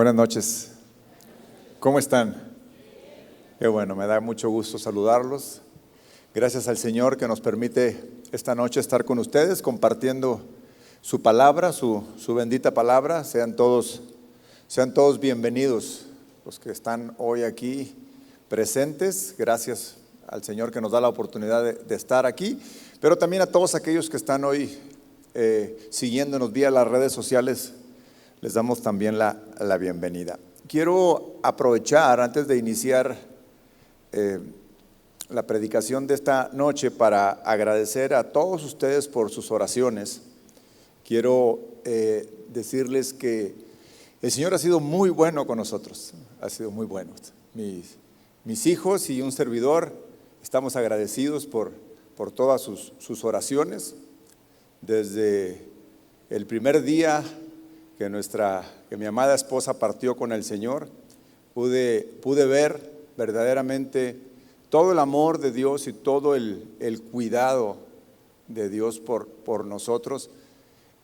Buenas noches. ¿Cómo están? Qué bueno, me da mucho gusto saludarlos. Gracias al Señor que nos permite esta noche estar con ustedes compartiendo su palabra, su bendita palabra. Sean todos bienvenidos los que están hoy aquí presentes. Gracias al Señor que nos da la oportunidad de estar aquí, pero también a todos aquellos que están hoy siguiéndonos vía las redes sociales. Les damos también la bienvenida. Quiero aprovechar antes de iniciar la predicación de esta noche para agradecer a todos ustedes por sus oraciones. Quiero decirles que el Señor ha sido muy bueno con nosotros, ha sido muy bueno. Mis hijos y un servidor estamos agradecidos por todas sus oraciones. Desde el primer día que mi amada esposa partió con el Señor, pude ver verdaderamente todo el amor de Dios y todo el cuidado de Dios por nosotros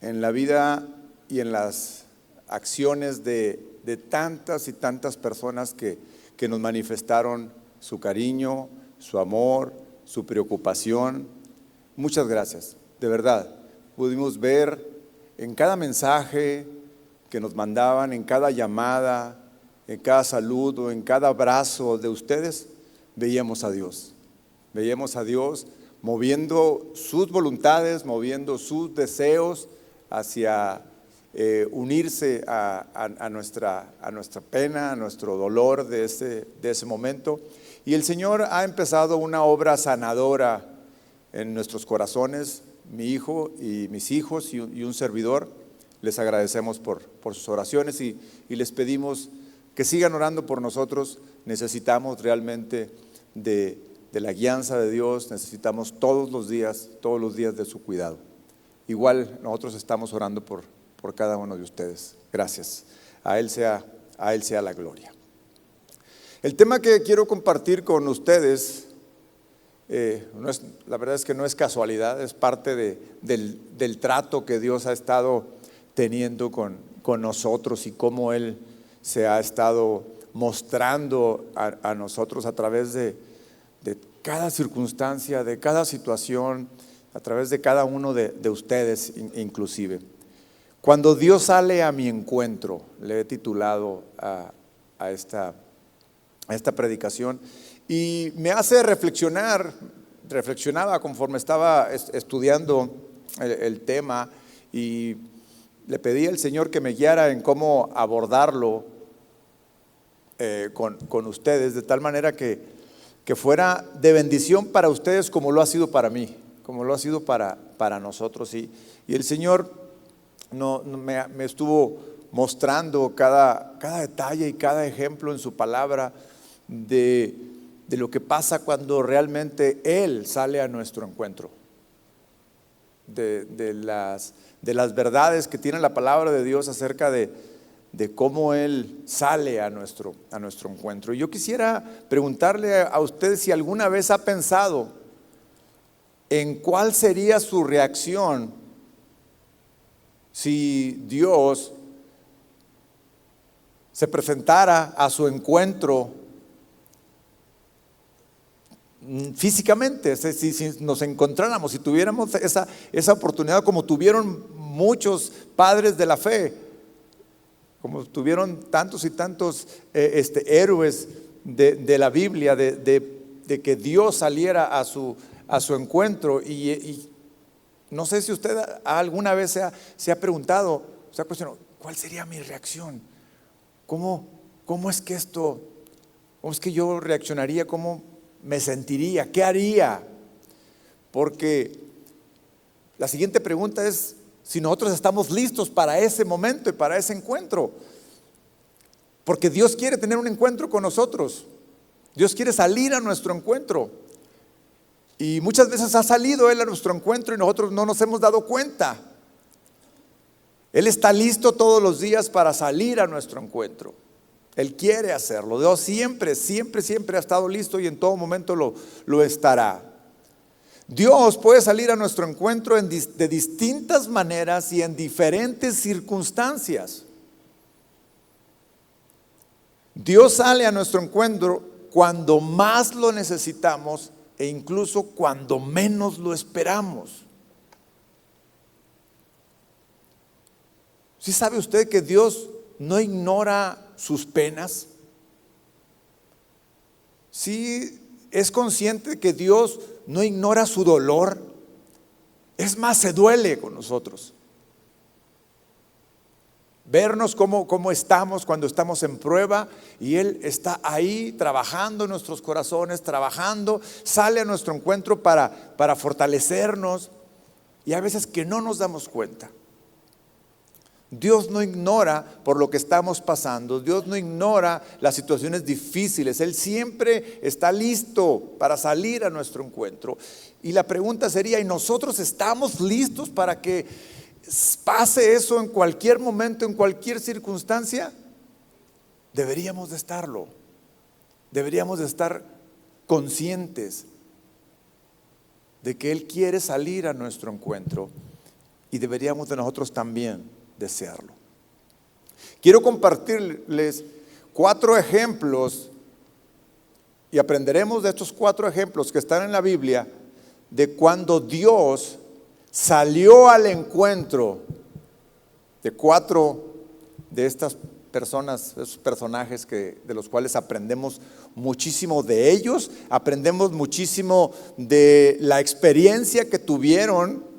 en la vida y en las acciones de tantas y tantas personas que nos manifestaron su cariño, su amor, su preocupación. Muchas gracias, de verdad. Pudimos ver en cada mensaje que nos mandaban, en cada llamada, en cada saludo, en cada abrazo de ustedes, veíamos a Dios moviendo sus voluntades, moviendo sus deseos hacia unirse a nuestra pena, a nuestro dolor de ese momento. Y el Señor ha empezado una obra sanadora en nuestros corazones. Mi hijo y mis hijos y un servidor, les agradecemos por sus oraciones y les pedimos que sigan orando por nosotros. Necesitamos realmente de la guianza de Dios, necesitamos todos los días de su cuidado. Igual nosotros estamos orando por cada uno de ustedes. Gracias. A Él sea la gloria. El tema que quiero compartir con ustedes, la verdad es que no es casualidad, es parte del trato que Dios ha estado teniendo con nosotros y cómo Él se ha estado mostrando a nosotros a través de cada circunstancia, de cada situación, a través de cada uno de ustedes inclusive. Cuando Dios sale a mi encuentro, le he titulado a esta predicación, y me hace reflexionaba conforme estaba estudiando el tema, y le pedí al Señor que me guiara en cómo abordarlo con ustedes, de tal manera que fuera de bendición para ustedes como lo ha sido para mí, como lo ha sido para nosotros. Y el Señor me estuvo mostrando cada detalle y cada ejemplo en su palabra de lo que pasa cuando realmente Él sale a nuestro encuentro, de las verdades que tiene la palabra de Dios acerca de cómo Él sale a nuestro encuentro. Y yo quisiera preguntarle a ustedes si alguna vez ha pensado en cuál sería su reacción si Dios se presentara a su encuentro físicamente, si nos encontráramos, si tuviéramos esa oportunidad como tuvieron muchos padres de la fe, como tuvieron tantos y tantos héroes de la Biblia, de que Dios saliera a su encuentro. Y no sé si usted alguna vez se ha preguntado, se ha cuestionado, ¿cuál sería mi reacción? ¿Cómo es que yo reaccionaría? ¿Cómo me sentiría? ¿Qué haría? Porque la siguiente pregunta es si nosotros estamos listos para ese momento y para ese encuentro. Porque Dios quiere tener un encuentro con nosotros. Dios quiere salir a nuestro encuentro. Y muchas veces ha salido Él a nuestro encuentro y nosotros no nos hemos dado cuenta. Él está listo todos los días para salir a nuestro encuentro. Él quiere hacerlo. Dios siempre ha estado listo y en todo momento lo estará. Dios puede salir a nuestro encuentro de distintas maneras y en diferentes circunstancias. Dios sale a nuestro encuentro cuando más lo necesitamos e incluso cuando menos lo esperamos. ¿Sí sabe usted que Dios no ignora sus penas? ¿Sí es consciente de que Dios no ignora su dolor? Es más, se duele con nosotros. Vernos cómo estamos cuando estamos en prueba, y Él está ahí trabajando en nuestros corazones, trabajando, sale a nuestro encuentro para fortalecernos, y a veces que no nos damos cuenta. Dios no ignora por lo que estamos pasando, Dios no ignora las situaciones difíciles, Él siempre está listo para salir a nuestro encuentro. Y la pregunta sería, ¿y nosotros estamos listos para que pase eso en cualquier momento, en cualquier circunstancia? Deberíamos de estarlo. Deberíamos de estar conscientes de que Él quiere salir a nuestro encuentro, y deberíamos de nosotros también desearlo. Quiero compartirles 4 ejemplos, y aprenderemos de estos 4 ejemplos que están en la Biblia, de cuando Dios salió al encuentro de 4 de estas personas, esos personajes de los cuales aprendemos muchísimo de ellos, aprendemos muchísimo de la experiencia que tuvieron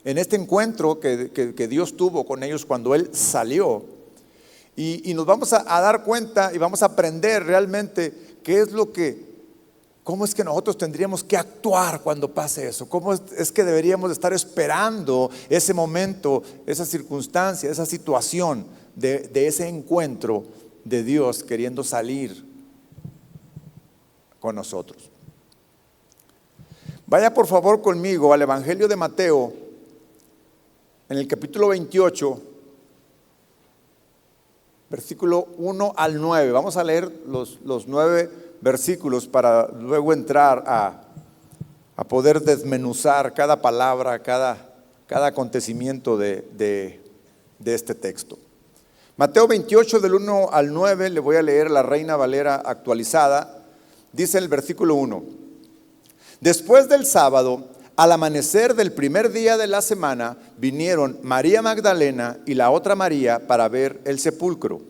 en este encuentro que Dios tuvo con ellos cuando Él salió. Y nos vamos a dar cuenta y vamos a aprender realmente cómo es que nosotros tendríamos que actuar cuando pase eso. Cómo es que deberíamos estar esperando ese momento, esa circunstancia, esa situación de ese encuentro de Dios queriendo salir con nosotros. Vaya por favor conmigo al Evangelio de Mateo, en el capítulo 28, versículo 1 al 9. Vamos a leer los 9 versículos para luego entrar a poder desmenuzar cada palabra, cada acontecimiento de este texto. Mateo 28 del 1 al 9, le voy a leer la Reina Valera actualizada. Dice el versículo 1: Después del sábado, al amanecer del primer día de la semana, vinieron María Magdalena y la otra María para ver el sepulcro.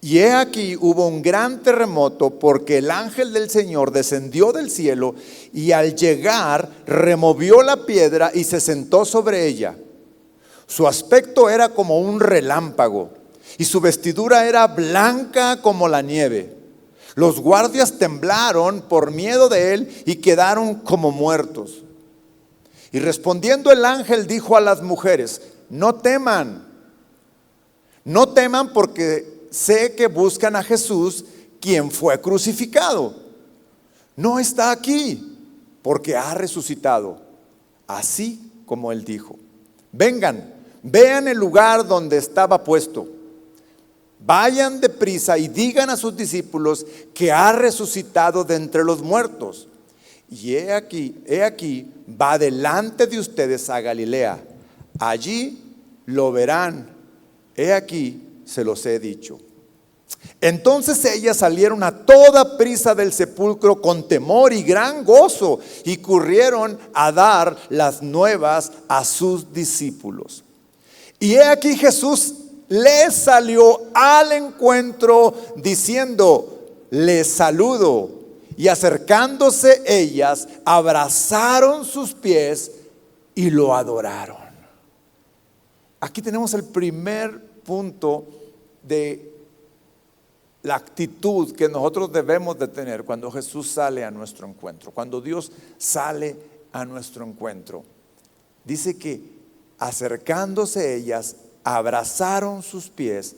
Y he aquí hubo un gran terremoto, porque el ángel del Señor descendió del cielo y al llegar removió la piedra y se sentó sobre ella. Su aspecto era como un relámpago y su vestidura era blanca como la nieve. Los guardias temblaron por miedo de él y quedaron como muertos. Y respondiendo el ángel dijo a las mujeres: no teman porque sé que buscan a Jesús, quien fue crucificado. No está aquí, porque ha resucitado, así como él dijo. Vengan, vean el lugar donde estaba puesto. Vayan deprisa y digan a sus discípulos que ha resucitado de entre los muertos. Y he aquí, va delante de ustedes a Galilea. Allí lo verán. He aquí, se los he dicho. Entonces ellas salieron a toda prisa del sepulcro con temor y gran gozo, y corrieron a dar las nuevas a sus discípulos. Y he aquí Jesús les salió al encuentro diciendo: les saludo. Y acercándose ellas, abrazaron sus pies y lo adoraron. Aquí tenemos el primer punto de la actitud que nosotros debemos de tener cuando Jesús sale a nuestro encuentro, cuando Dios sale a nuestro encuentro. Dice que acercándose ellas, abrazaron sus pies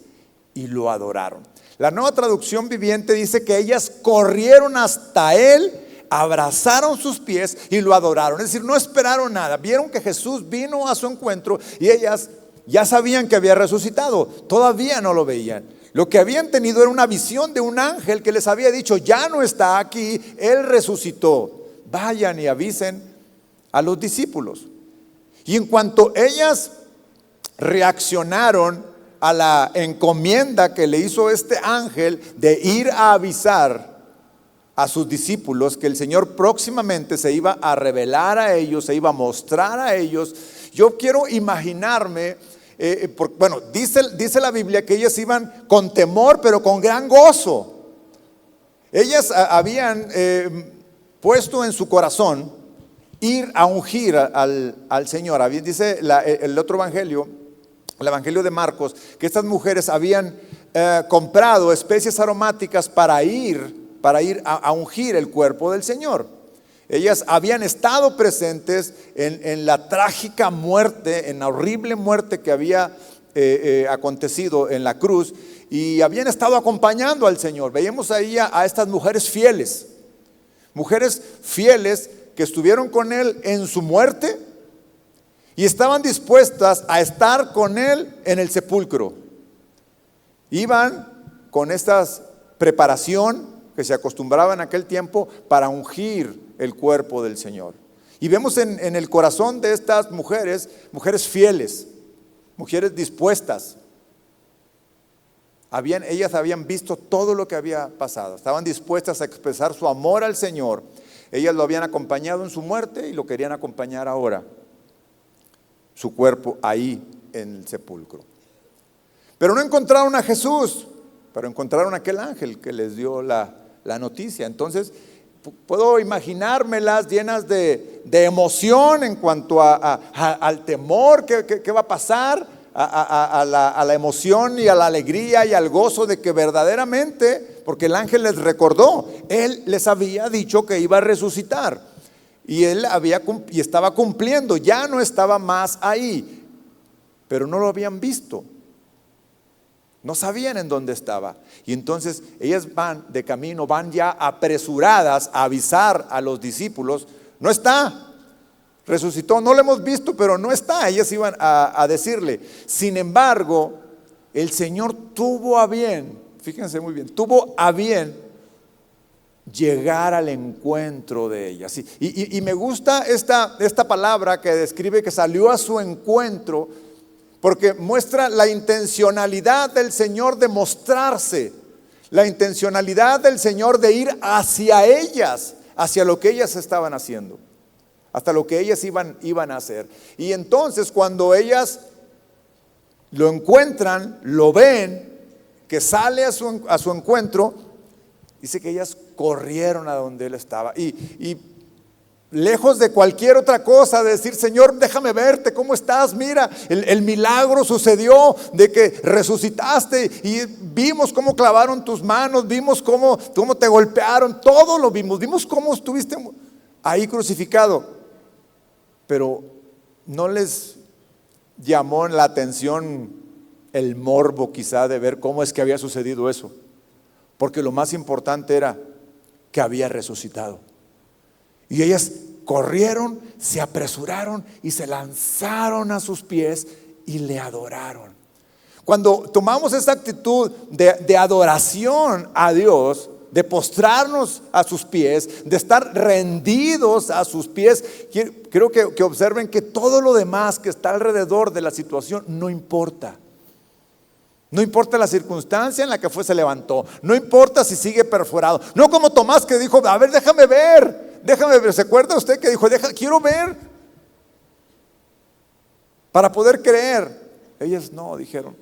y lo adoraron. La Nueva Traducción Viviente dice que ellas corrieron hasta él, abrazaron sus pies y lo adoraron. Es decir, no esperaron nada. Vieron que Jesús vino a su encuentro y ellas ya sabían que había resucitado. Todavía no lo veían. Lo que habían tenido era una visión de un ángel que les había dicho: ya no está aquí, él resucitó. Vayan y avisen a los discípulos. Y en cuanto ellas reaccionaron a la encomienda que le hizo este ángel de ir a avisar a sus discípulos que el Señor próximamente se iba a revelar a ellos, se iba a mostrar a ellos. Yo quiero imaginarme, dice la Biblia que ellas iban con temor, pero con gran gozo. Ellas habían puesto en su corazón ir a ungir al Señor. Dice el otro evangelio, el evangelio de Marcos, que estas mujeres habían comprado especies aromáticas para ir a ungir el cuerpo del Señor. Ellas habían estado presentes en la trágica muerte, en la horrible muerte que había acontecido en la cruz, y habían estado acompañando al Señor. Veíamos ahí a estas mujeres fieles que estuvieron con Él en su muerte y estaban dispuestas a estar con Él en el sepulcro. Iban con esta preparación que se acostumbraba en aquel tiempo para ungir el cuerpo del Señor. Y vemos en el corazón de estas mujeres fieles, mujeres dispuestas. Ellas habían visto todo lo que había pasado, estaban dispuestas a expresar su amor al Señor. Ellas lo habían acompañado en su muerte y lo querían acompañar ahora, su cuerpo ahí en el sepulcro. Pero no encontraron a Jesús, pero encontraron a aquel ángel que les dio la noticia. Entonces puedo imaginármelas llenas de emoción en cuanto al temor que va a pasar, a la emoción y a la alegría y al gozo de que verdaderamente, porque el ángel les recordó, él les había dicho que iba a resucitar y él estaba cumpliendo, ya no estaba más ahí, pero no lo habían visto. No sabían en dónde estaba. Y entonces ellas van de camino, van ya apresuradas a avisar a los discípulos: no está, resucitó, no lo hemos visto, pero no está. Ellas iban a decirle. Sin embargo, el Señor tuvo a bien, fíjense muy bien, tuvo a bien llegar al encuentro de ellas. Y me gusta esta palabra que describe que salió a su encuentro, porque muestra la intencionalidad del Señor de mostrarse, la intencionalidad del Señor de ir hacia ellas, hacia lo que ellas estaban haciendo, hasta lo que ellas iban a hacer. Y entonces cuando ellas lo encuentran, lo ven, que sale a su encuentro, dice que ellas corrieron a donde Él estaba. Y lejos de cualquier otra cosa, de decir: Señor, déjame verte, ¿cómo estás? Mira, el milagro sucedió de que resucitaste y vimos cómo clavaron tus manos, vimos cómo te golpearon, todo lo vimos cómo estuviste ahí crucificado. Pero no les llamó la atención el morbo quizá de ver cómo es que había sucedido eso, porque lo más importante era que había resucitado. Y ellas corrieron, se apresuraron y se lanzaron a sus pies y le adoraron. Cuando tomamos esa actitud de adoración a Dios, de postrarnos a sus pies, de estar rendidos a sus pies, creo que observen que todo lo demás que está alrededor de la situación no importa. No importa la circunstancia en la que se levantó, no importa si sigue perforado, no como Tomás, que dijo: a ver, déjame ver. ¿Se acuerda usted que dijo: quiero ver para poder creer? Ellas no, dijeron: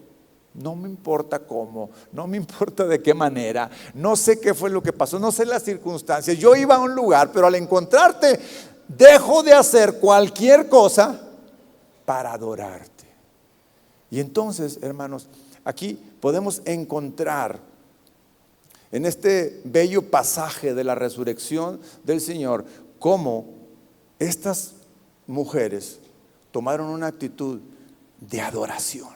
no me importa cómo, no me importa de qué manera, no sé qué fue lo que pasó, no sé las circunstancias. Yo iba a un lugar, pero al encontrarte dejo de hacer cualquier cosa para adorarte. Y entonces, hermanos, aquí podemos encontrar en este bello pasaje de la resurrección del Señor cómo estas mujeres tomaron una actitud de adoración.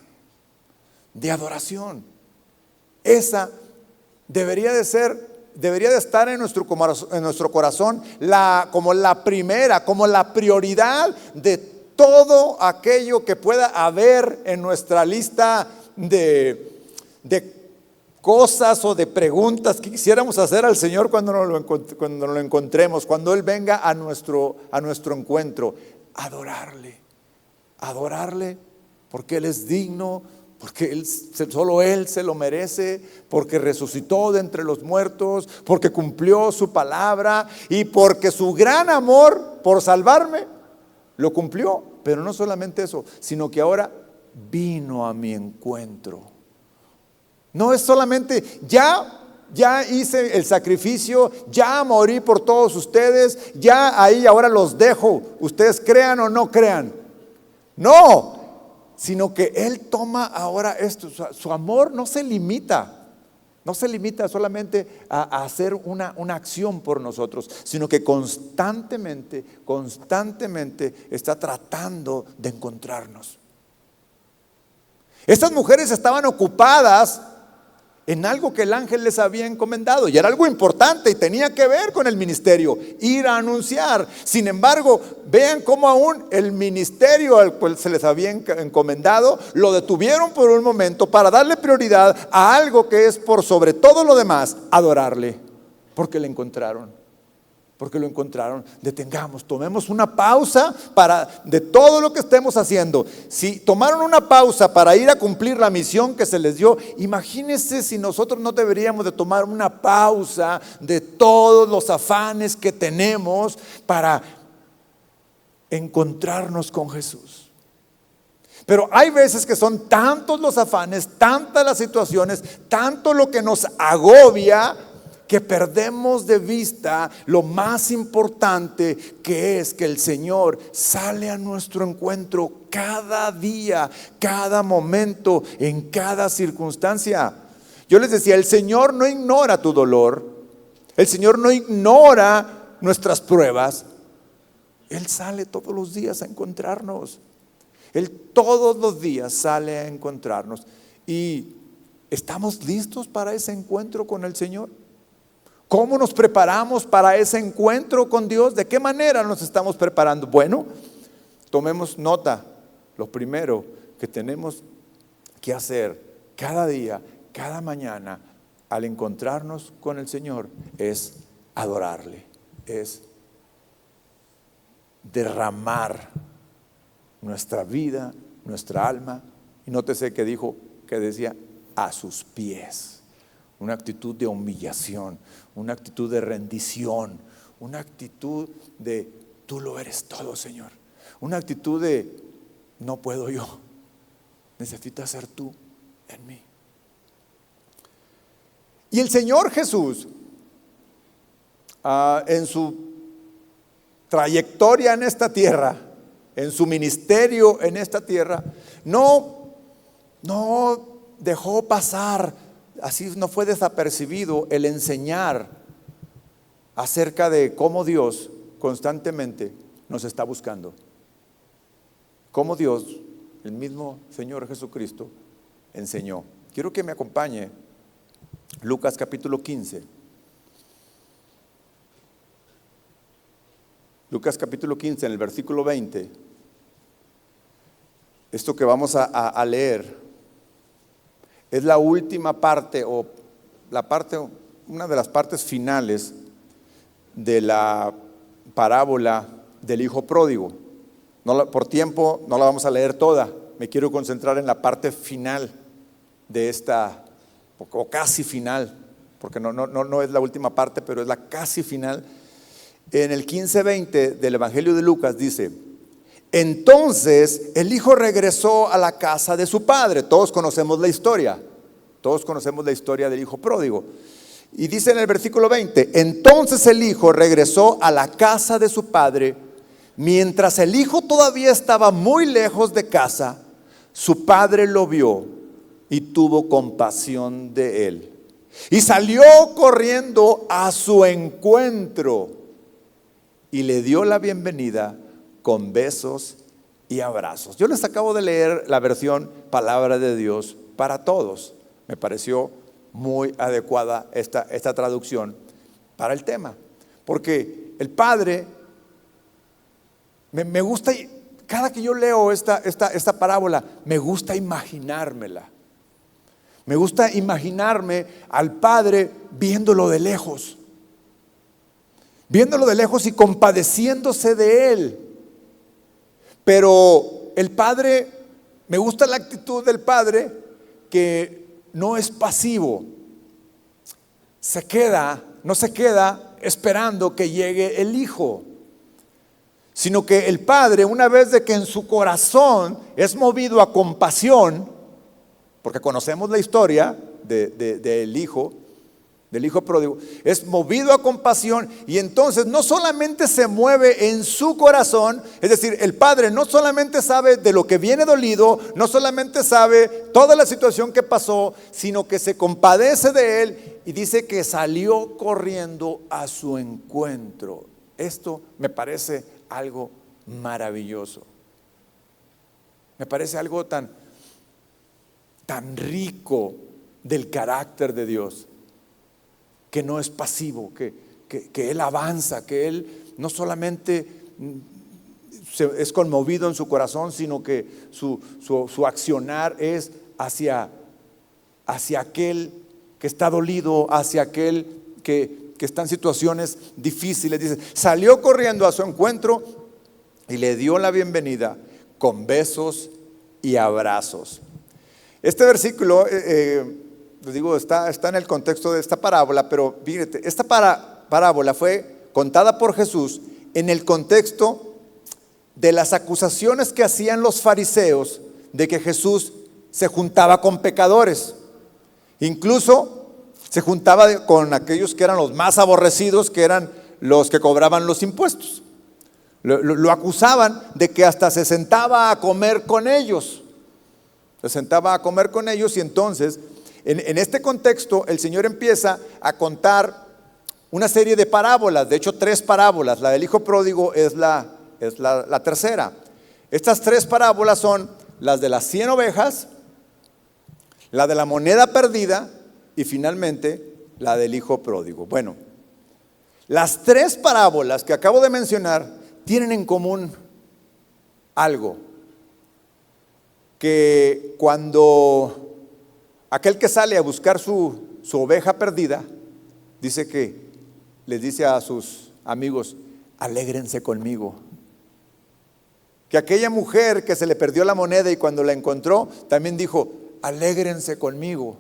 De adoración. Esa debería de estar en nuestro corazón como la primera, como la prioridad de todo aquello que pueda haber en nuestra lista de cosas o de preguntas que quisiéramos hacer al Señor cuando nos lo encontremos, cuando Él venga a nuestro encuentro. Adorarle porque Él es digno porque solo Él se lo merece, porque resucitó de entre los muertos, porque cumplió su palabra y porque su gran amor por salvarme lo cumplió. Pero no solamente eso, sino que ahora vino a mi encuentro. No es solamente ya hice el sacrificio, ya morí por todos ustedes, ya ahí ahora los dejo, ustedes crean o no crean. No, sino que Él toma ahora esto. Su amor no se limita solamente a hacer una acción por nosotros, sino que constantemente está tratando de encontrarnos. Estas mujeres estaban ocupadas en algo que el ángel les había encomendado, y era algo importante y tenía que ver con el ministerio, ir a anunciar. Sin embargo, vean cómo aún el ministerio al cual se les había encomendado lo detuvieron por un momento para darle prioridad a algo que es por sobre todo lo demás, adorarle, porque le encontraron. Porque lo encontraron. Detengamos, tomemos una pausa de todo lo que estemos haciendo. Si tomaron una pausa para ir a cumplir la misión que se les dio, imagínense si nosotros no deberíamos de tomar una pausa de todos los afanes que tenemos para encontrarnos con Jesús. Pero hay veces que son tantos los afanes, tantas las situaciones, tanto lo que nos agobia, que perdemos de vista lo más importante, que es que el Señor sale a nuestro encuentro cada día, cada momento, en cada circunstancia. Yo les decía, el Señor no ignora tu dolor, el Señor no ignora nuestras pruebas. Él sale todos los días a encontrarnos. Él todos los días sale a encontrarnos. ¿Y estamos listos para ese encuentro con el Señor? ¿Cómo nos preparamos para ese encuentro con Dios? ¿De qué manera nos estamos preparando? Bueno, tomemos nota. Lo primero que tenemos que hacer cada día, cada mañana, al encontrarnos con el Señor, es adorarle, es derramar nuestra vida, nuestra alma. Y nótese que decía a sus pies. Una actitud de humillación, una actitud de rendición, una actitud de tú lo eres todo, Señor. Una actitud de no puedo yo, necesitas ser tú en mí. Y el Señor Jesús, en su trayectoria en esta tierra, en su ministerio en esta tierra, no dejó pasar. Así no fue desapercibido el enseñar acerca de cómo Dios constantemente nos está buscando. Cómo Dios, el mismo Señor Jesucristo, enseñó. Quiero que me acompañe Lucas capítulo 15. Lucas capítulo 15 en el versículo 20. Esto que vamos a leer es la última parte, una de las partes finales de la parábola del hijo pródigo. Por tiempo no la vamos a leer toda, me quiero concentrar en la parte final de esta, o casi final, porque no es la última parte, pero es la casi final. En el 15:20 del Evangelio de Lucas dice: entonces el hijo regresó a la casa de su padre. Todos conocemos la historia del hijo pródigo. Y dice en el versículo 20: entonces el hijo regresó a la casa de su padre. Mientras el hijo todavía estaba muy lejos de casa, su padre lo vio y tuvo compasión de él. Y salió corriendo a su encuentro y le dio la bienvenida con besos y abrazos. Yo les acabo de leer la versión Palabra de Dios para Todos. Me pareció muy adecuada esta traducción para el tema, porque el Padre me gusta, cada que yo leo esta parábola, me gusta imaginármela. Me gusta imaginarme al Padre viéndolo de lejos y compadeciéndose de él. Pero el Padre, me gusta la actitud del Padre, que no es pasivo, no se queda esperando que llegue el Hijo, sino que el Padre, una vez de que en su corazón es movido a compasión, porque conocemos la historia del Hijo pródigo, es movido a compasión, y entonces no solamente se mueve en su corazón, es decir, el Padre no solamente sabe de lo que viene dolido, no solamente sabe toda la situación que pasó, sino que se compadece de él y dice que salió corriendo a su encuentro. Esto me parece algo maravilloso, me parece algo tan rico del carácter de Dios, que no es pasivo, que Él avanza, que Él no solamente es conmovido en su corazón, sino que su accionar es hacia aquel que está dolido, hacia aquel que está en situaciones difíciles. Dice, salió corriendo a su encuentro y le dio la bienvenida con besos y abrazos. Este versículo, les digo, está en el contexto de esta parábola, pero fíjate, esta parábola fue contada por Jesús en el contexto de las acusaciones que hacían los fariseos de que Jesús se juntaba con pecadores. Incluso se juntaba con aquellos que eran los más aborrecidos, que eran los que cobraban los impuestos. Lo acusaban de que hasta se sentaba a comer con ellos. Se sentaba a comer con ellos, y entonces en este contexto el Señor empieza a contar una serie de parábolas, de hecho 3 parábolas. La del hijo pródigo es la tercera. Estas 3 parábolas son las de las 100 ovejas, la de la moneda perdida y finalmente la del hijo pródigo. Bueno, las 3 parábolas que acabo de mencionar tienen en común algo, que cuando aquel que sale a buscar su oveja perdida, dice que les dice a sus amigos, alégrense conmigo. Que aquella mujer que se le perdió la moneda y cuando la encontró, también dijo, alégrense conmigo.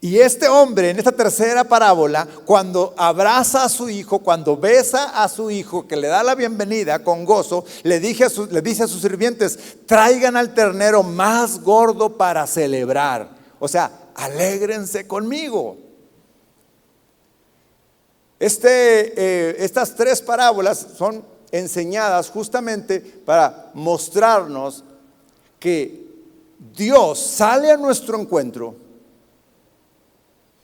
Y este hombre en esta tercera parábola, cuando abraza a su hijo, cuando besa a su hijo, que le da la bienvenida con gozo, le dice a sus sirvientes, traigan al ternero más gordo para celebrar. O sea, alégrense conmigo. Estas 3 parábolas son enseñadas justamente para mostrarnos que Dios sale a nuestro encuentro.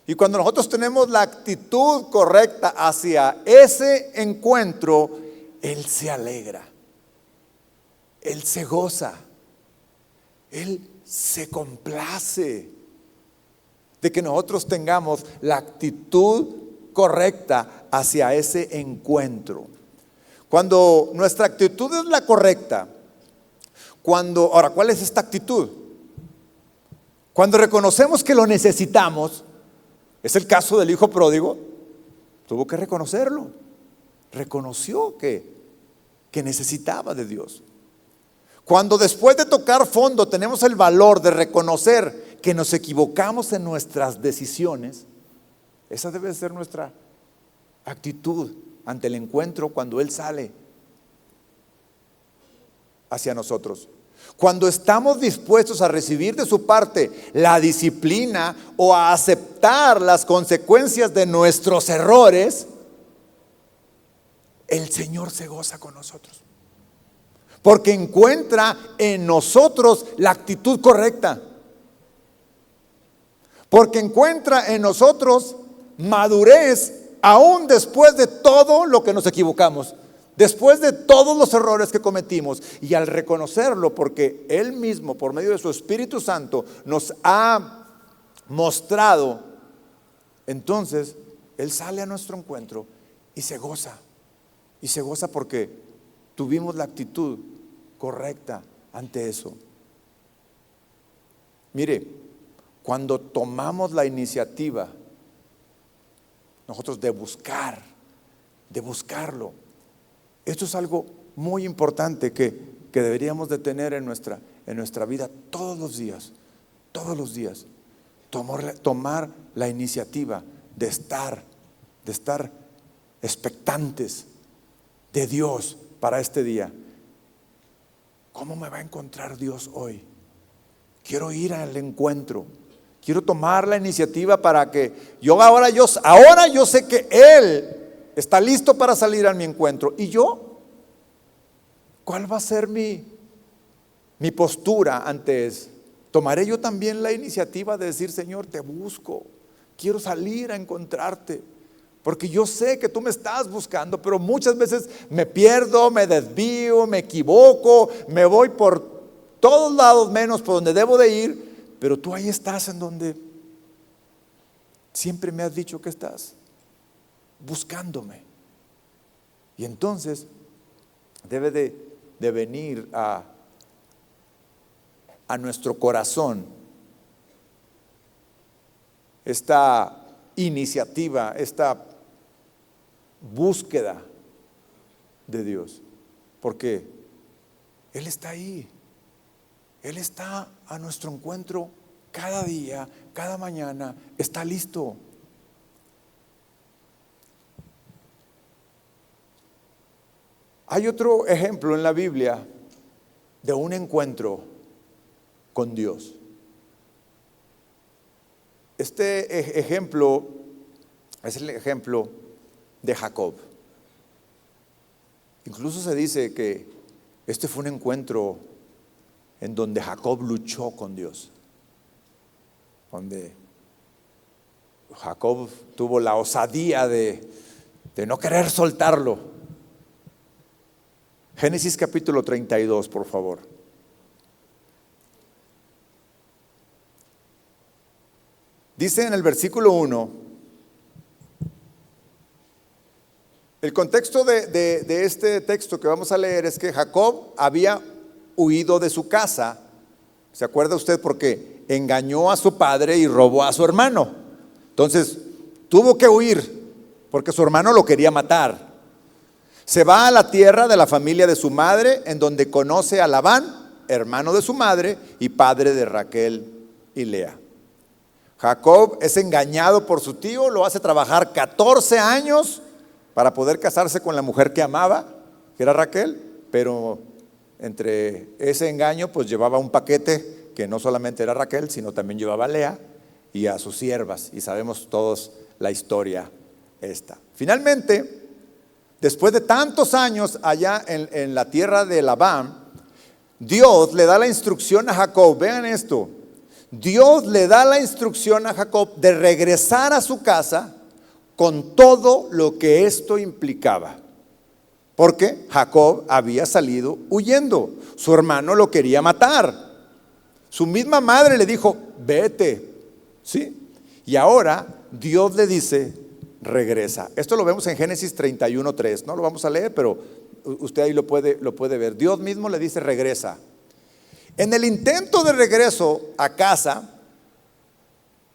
Y cuando nosotros tenemos la actitud correcta hacia ese encuentro, Él se alegra, Él se goza, Él se complace de que nosotros tengamos la actitud correcta hacia ese encuentro. Cuando nuestra actitud es la correcta, ahora, ¿cuál es esta actitud? Cuando reconocemos que lo necesitamos. Es el caso del hijo pródigo, tuvo que reconocerlo, reconoció que necesitaba de Dios. Cuando después de tocar fondo tenemos el valor de reconocer que nos equivocamos en nuestras decisiones, esa debe ser nuestra actitud ante el encuentro cuando Él sale hacia nosotros. Cuando estamos dispuestos a recibir de su parte la disciplina o a aceptar las consecuencias de nuestros errores, el Señor se goza con nosotros, porque encuentra en nosotros la actitud correcta, porque encuentra en nosotros madurez aún después de todo lo que nos equivocamos. Después de todos los errores que cometimos, y al reconocerlo, porque Él mismo, por medio de su Espíritu Santo, nos ha mostrado, entonces Él sale a nuestro encuentro y se goza. Y se goza porque tuvimos la actitud correcta ante eso. Mire, cuando tomamos la iniciativa, nosotros de buscarlo, esto es algo muy importante que deberíamos de tener en nuestra vida todos los días. todos los días, tomar la iniciativa de estar expectantes de Dios para este día. ¿Cómo me va a encontrar Dios hoy? Quiero ir al encuentro. Quiero tomar la iniciativa para que ahora yo sé que Él está listo para salir a mi encuentro. ¿Y yo? ¿Cuál va a ser mi postura ante eso? ¿Tomaré yo también la iniciativa de decir, Señor, te busco, quiero salir a encontrarte? Porque yo sé que tú me estás buscando, pero muchas veces me pierdo, me desvío, me equivoco, me voy por todos lados menos por donde debo de ir, pero tú ahí estás en donde siempre me has dicho que estás, buscándome. Y entonces debe de venir a nuestro corazón esta iniciativa, esta búsqueda de Dios, porque Él está ahí, Él está a nuestro encuentro cada día, cada mañana, está listo. Hay otro ejemplo en la Biblia de un encuentro con Dios. Este ejemplo es el ejemplo de Jacob. Incluso se dice que este fue un encuentro en donde Jacob luchó con Dios, donde Jacob tuvo la osadía de no querer soltarlo. Génesis capítulo 32, por favor. Dice en el versículo 1, el contexto de este texto que vamos a leer es que Jacob había huido de su casa. ¿Se acuerda usted? Porque engañó a su padre y robó a su hermano. Entonces tuvo que huir porque su hermano lo quería matar. Se va a la tierra de la familia de su madre, en donde conoce a Labán, hermano de su madre y padre de Raquel y Lea. Jacob es engañado por su tío, lo hace trabajar 14 años para poder casarse con la mujer que amaba, que era Raquel, pero entre ese engaño pues llevaba un paquete que no solamente era Raquel, sino también llevaba a Lea y a sus siervas, y sabemos todos la historia esta. Finalmente, después de tantos años allá en la tierra de Labán, Dios le da la instrucción a Jacob, vean esto, Dios le da la instrucción a Jacob de regresar a su casa con todo lo que esto implicaba. Porque Jacob había salido huyendo, su hermano lo quería matar. Su misma madre le dijo, vete, ¿sí? Y ahora Dios le dice, regresa. Esto lo vemos en Génesis 31:3, no lo vamos a leer, pero usted ahí lo puede ver. Dios mismo le dice, regresa. En el intento de regreso a casa,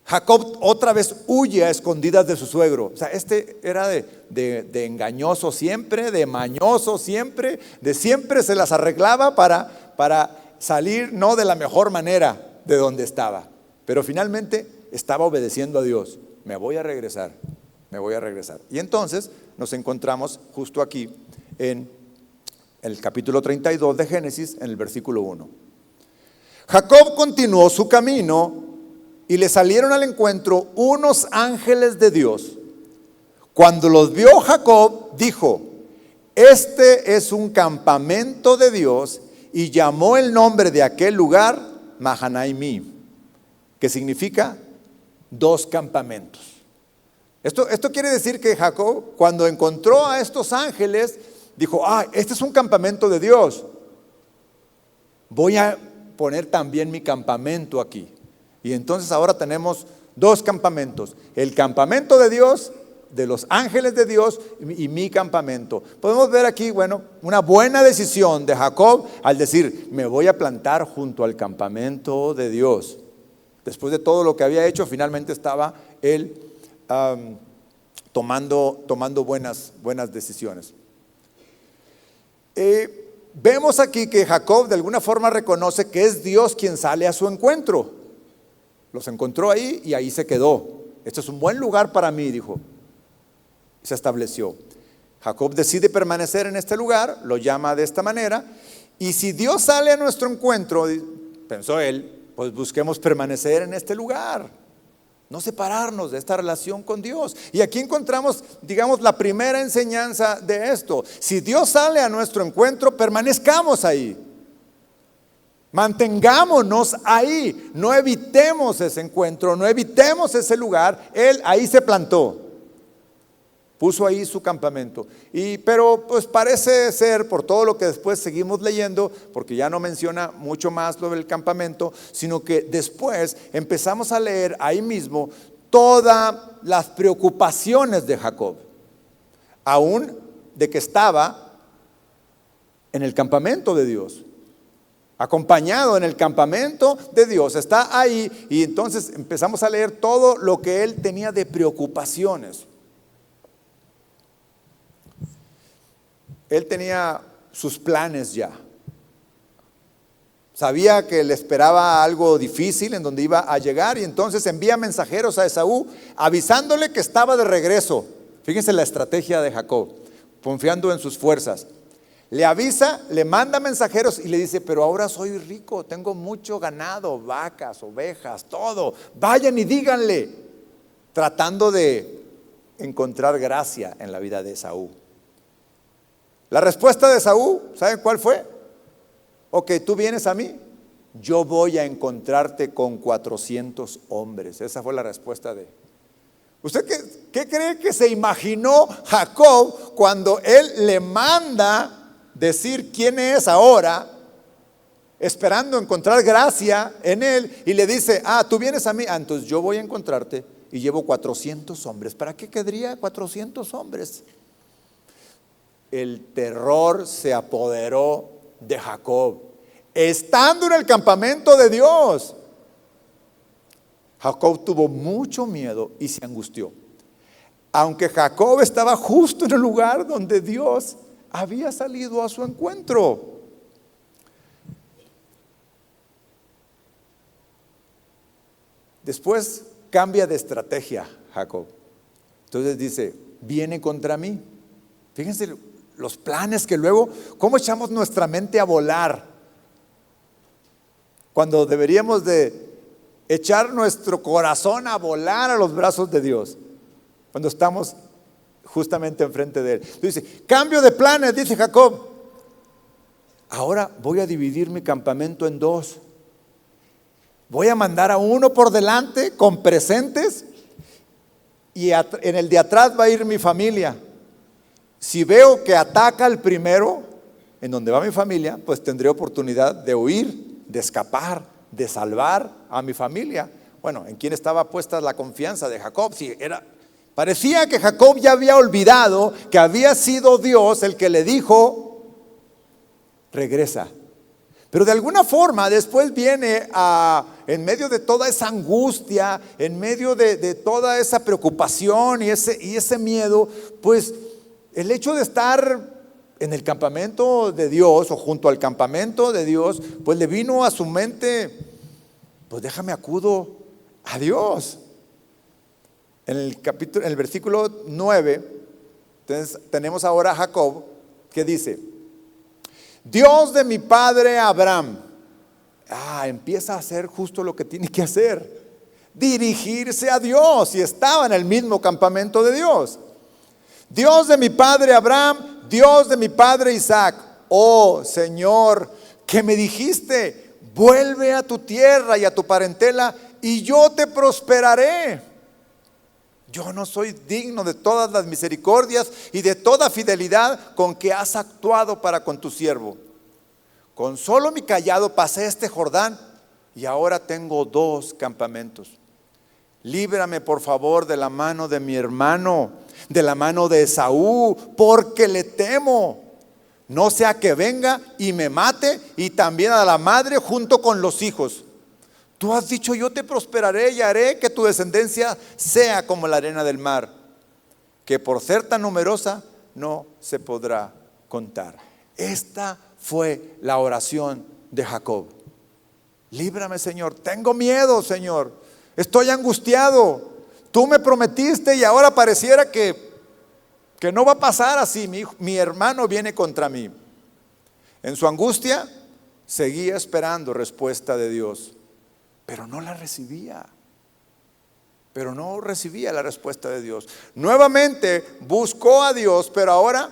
Jacob otra vez huye a escondidas de su suegro. O sea, este era de engañoso siempre, de mañoso siempre, de siempre se las arreglaba para salir no de la mejor manera de donde estaba. Pero finalmente estaba obedeciendo a Dios. Me voy a regresar. Y entonces nos encontramos justo aquí en el capítulo 32 de Génesis, en el versículo 1. Jacob continuó su camino y le salieron al encuentro unos ángeles de Dios. Cuando los vio Jacob, dijo, este es un campamento de Dios, y llamó el nombre de aquel lugar Mahanaimí, que significa 2 campamentos. Esto quiere decir que Jacob, cuando encontró a estos ángeles, dijo, este es un campamento de Dios. Voy a poner también mi campamento aquí. Y entonces ahora tenemos 2 campamentos. El campamento de Dios, de los ángeles de Dios, y mi campamento. Podemos ver aquí, una buena decisión de Jacob al decir, me voy a plantar junto al campamento de Dios. Después de todo lo que había hecho, finalmente estaba él tomando buenas decisiones. Vemos aquí que Jacob de alguna forma reconoce que es Dios quien sale a su encuentro. Los encontró ahí y ahí se quedó. Este es un buen lugar para mí, dijo. Se estableció. Jacob decide permanecer en este lugar, lo llama de esta manera. Y si Dios sale a nuestro encuentro, pensó él, pues busquemos permanecer en este lugar. No separarnos de esta relación con Dios. Y aquí encontramos, digamos, la primera enseñanza de esto. Si Dios sale a nuestro encuentro, permanezcamos ahí. Mantengámonos ahí. No evitemos ese encuentro, no evitemos ese lugar. Él ahí se plantó. Puso ahí su campamento. Pero pues parece ser, por todo lo que después seguimos leyendo, porque ya no menciona mucho más lo del campamento, sino que después empezamos a leer ahí mismo todas las preocupaciones de Jacob, aún de que estaba en el campamento de Dios, acompañado en el campamento de Dios, está ahí, y entonces empezamos a leer todo lo que él tenía de preocupaciones. Él tenía sus planes ya. Sabía que le esperaba algo difícil en donde iba a llegar, y entonces envía mensajeros a Esaú avisándole que estaba de regreso. Fíjense la estrategia de Jacob, confiando en sus fuerzas. Le avisa, le manda mensajeros y le dice: pero ahora soy rico, tengo mucho ganado, vacas, ovejas, todo. Vayan y díganle, tratando de encontrar gracia en la vida de Esaú. La respuesta de Esaú, ¿saben cuál fue? Ok, tú vienes a mí, yo voy a encontrarte con 400 hombres. Esa fue la respuesta de... ¿Usted qué cree que se imaginó Jacob cuando él le manda decir quién es ahora, esperando encontrar gracia en él, y le dice: tú vienes a mí, entonces yo voy a encontrarte y llevo 400 hombres. ¿Para qué querría 400 hombres? El terror se apoderó de Jacob, estando en el campamento de Dios. Jacob tuvo mucho miedo y se angustió, aunque Jacob estaba justo en el lugar donde Dios había salido a su encuentro. Después cambia de estrategia Jacob. Entonces dice: viene contra mí. Fíjense los planes que luego, cómo echamos nuestra mente a volar, cuando deberíamos de echar nuestro corazón a volar a los brazos de Dios, cuando estamos justamente enfrente de él. Entonces dice: cambio de planes, dice Jacob. Ahora voy a dividir mi campamento en dos. Voy a mandar a uno por delante con presentes, y en el de atrás va a ir mi familia. Si veo que ataca el primero, en donde va mi familia, pues tendré oportunidad de huir, de escapar, de salvar a mi familia. Bueno, ¿en quién estaba puesta la confianza de Jacob? Parecía que Jacob ya había olvidado que había sido Dios el que le dijo: regresa. Pero de alguna forma después viene en medio de toda esa angustia, en medio de toda esa preocupación y ese miedo, pues el hecho de estar en el campamento de Dios o junto al campamento de Dios, pues le vino a su mente: pues déjame acudo a Dios. En el versículo 9, entonces, tenemos ahora a Jacob que dice: Dios de mi padre Abraham. Empieza a hacer justo lo que tiene que hacer: dirigirse a Dios, y estaba en el mismo campamento de Dios. Dios de mi padre Abraham, Dios de mi padre Isaac. Oh Señor, que me dijiste: vuelve a tu tierra y a tu parentela, y yo te prosperaré. Yo no soy digno de todas las misericordias y de toda fidelidad con que has actuado para con tu siervo. Con solo mi cayado pasé este Jordán, y ahora tengo 2 campamentos. Líbrame por favor de la mano de mi hermano, de la mano de Esaú, porque le temo. No sea que venga y me mate, y también a la madre junto con los hijos. Tú has dicho: yo te prosperaré y haré que tu descendencia sea como la arena del mar, que por ser tan numerosa no se podrá contar. Esta fue la oración de Jacob. Líbrame, Señor, tengo miedo, Señor. Estoy angustiado. Tú me prometiste y ahora pareciera que no va a pasar así. Mi hermano viene contra mí. En su angustia seguía esperando respuesta de Dios, pero no la recibía. Pero no recibía la respuesta de Dios. Nuevamente buscó a Dios, pero ahora,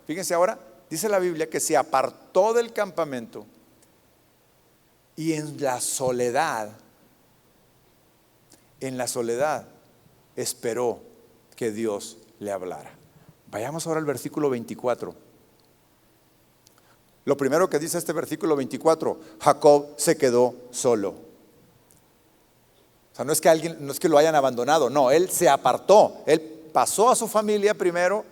fíjense ahora, dice la Biblia que se apartó del campamento y en la soledad esperó que Dios le hablara. Vayamos ahora al versículo 24. Lo primero que dice este versículo 24, Jacob se quedó solo. O sea, no es que lo hayan abandonado, no, él se apartó, él pasó a su familia primero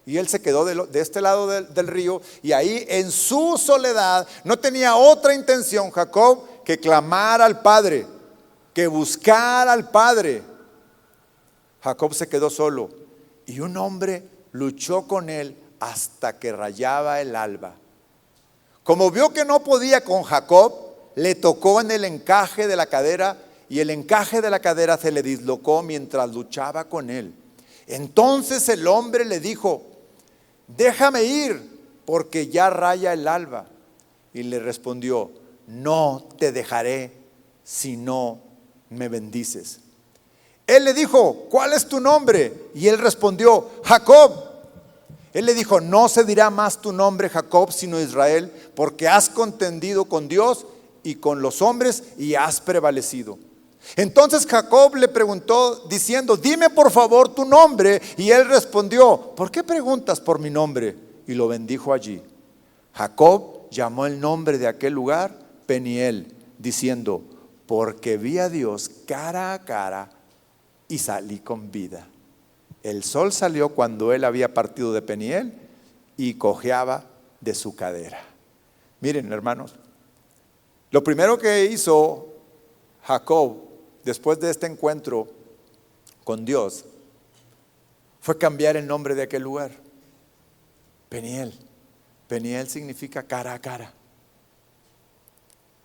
y él se quedó de este lado del río, y ahí en su soledad no tenía otra intención Jacob que clamar al Padre, que buscar al Padre. Jacob se quedó solo y un hombre luchó con él hasta que rayaba el alba. Como vio que no podía con Jacob, le tocó en el encaje de la cadera, y el encaje de la cadera se le dislocó mientras luchaba con él. Entonces el hombre le dijo: déjame ir, porque ya raya el alba. Y le respondió: no te dejaré si no me bendices. Él le dijo: ¿cuál es tu nombre? Y él respondió: Jacob. Él le dijo: no se dirá más tu nombre Jacob, sino Israel, porque has contendido con Dios y con los hombres y has prevalecido. Entonces Jacob le preguntó diciendo: dime por favor tu nombre. Y él respondió: ¿por qué preguntas por mi nombre? Y lo bendijo allí. Jacob llamó el nombre de aquel lugar Peniel, diciendo: porque vi a Dios cara a cara y salí con vida. El sol salió cuando él había partido de Peniel y cojeaba de su cadera. Miren, hermanos, lo primero que hizo Jacob después de este encuentro con Dios fue cambiar el nombre de aquel lugar. Peniel. Peniel significa cara a cara.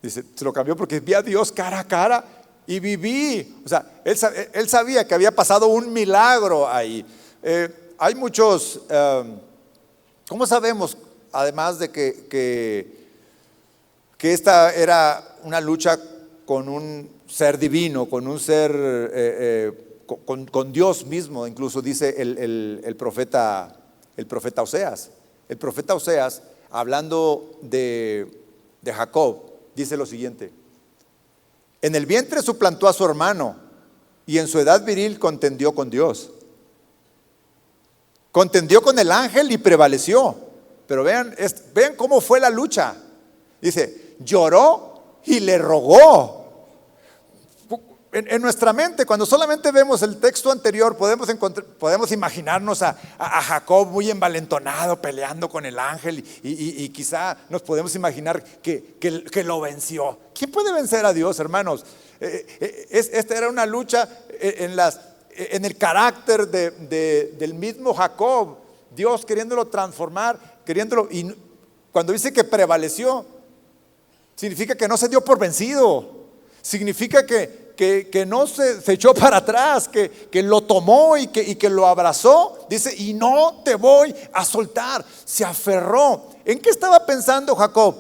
Dice, se lo cambió porque vi a Dios cara a cara y viví. O sea, él sabía que había pasado un milagro ahí. Hay muchos, ¿cómo sabemos? Además de que esta era una lucha con un ser divino, con un ser, con Dios mismo. Incluso dice el profeta Oseas. El profeta Oseas, hablando de Jacob, dice lo siguiente: en el vientre suplantó a su hermano y en su edad viril contendió con Dios. Contendió con el ángel y prevaleció. Pero vean cómo fue la lucha. Dice, lloró y le rogó. En nuestra mente, cuando solamente vemos el texto anterior, podemos imaginarnos a Jacob muy envalentonado peleando con el ángel, y quizá nos podemos imaginar que lo venció. ¿Quién puede vencer a Dios, hermanos? Esta era una lucha en el carácter del mismo Jacob, Dios queriéndolo transformar, y cuando dice que prevaleció, significa que no se dio por vencido, significa que no se echó para atrás, que lo tomó y que lo abrazó. Dice, y no te voy a soltar. Se aferró. ¿En qué estaba pensando Jacob?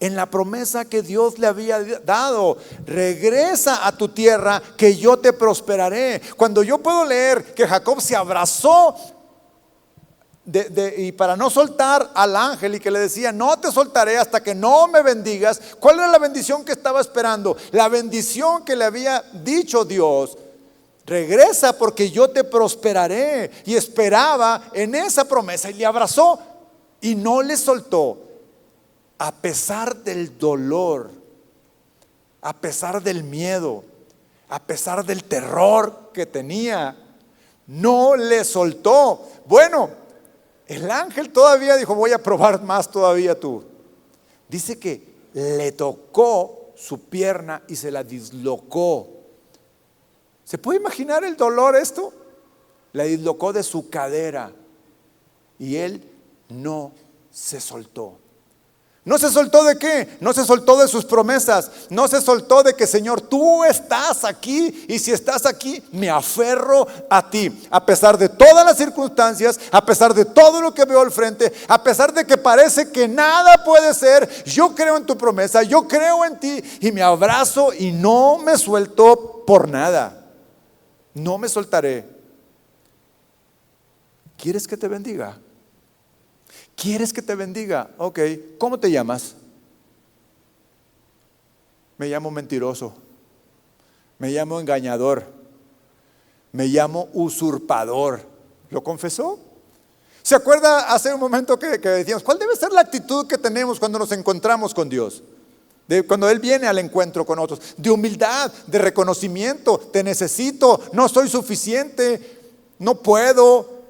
En la promesa que Dios le había dado: regresa a tu tierra que yo te prosperaré. Cuando yo puedo leer que Jacob se abrazó y para no soltar al ángel, y que le decía, no te soltaré hasta que no me bendigas. ¿Cuál era la bendición que estaba esperando? La bendición que le había dicho Dios: regresa porque yo te prosperaré. Y esperaba en esa promesa y le abrazó y no le soltó, a pesar del dolor, a pesar del miedo, a pesar del terror que tenía. No le soltó. Bueno, el ángel todavía dijo, voy a probar más todavía tú. Dice que le tocó su pierna y se la dislocó. ¿Se puede imaginar el dolor esto? La dislocó de su cadera y él no se soltó. ¿No se soltó de qué? No se soltó de sus promesas. No se soltó de que, Señor, tú estás aquí, y si estás aquí, me aferro a ti. A pesar de todas las circunstancias, a pesar de todo lo que veo al frente, a pesar de que parece que nada puede ser, yo creo en tu promesa, yo creo en ti y me abrazo y no me suelto por nada. No me soltaré. ¿Quieres que te bendiga? ¿Quieres que te bendiga? Ok, ¿cómo te llamas? Me llamo mentiroso, me llamo engañador, me llamo usurpador. ¿Lo confesó? ¿Se acuerda hace un momento que decíamos, cuál debe ser la actitud que tenemos cuando nos encontramos con Dios? Cuando Él viene al encuentro con otros, de humildad, de reconocimiento, te necesito, no soy suficiente, no puedo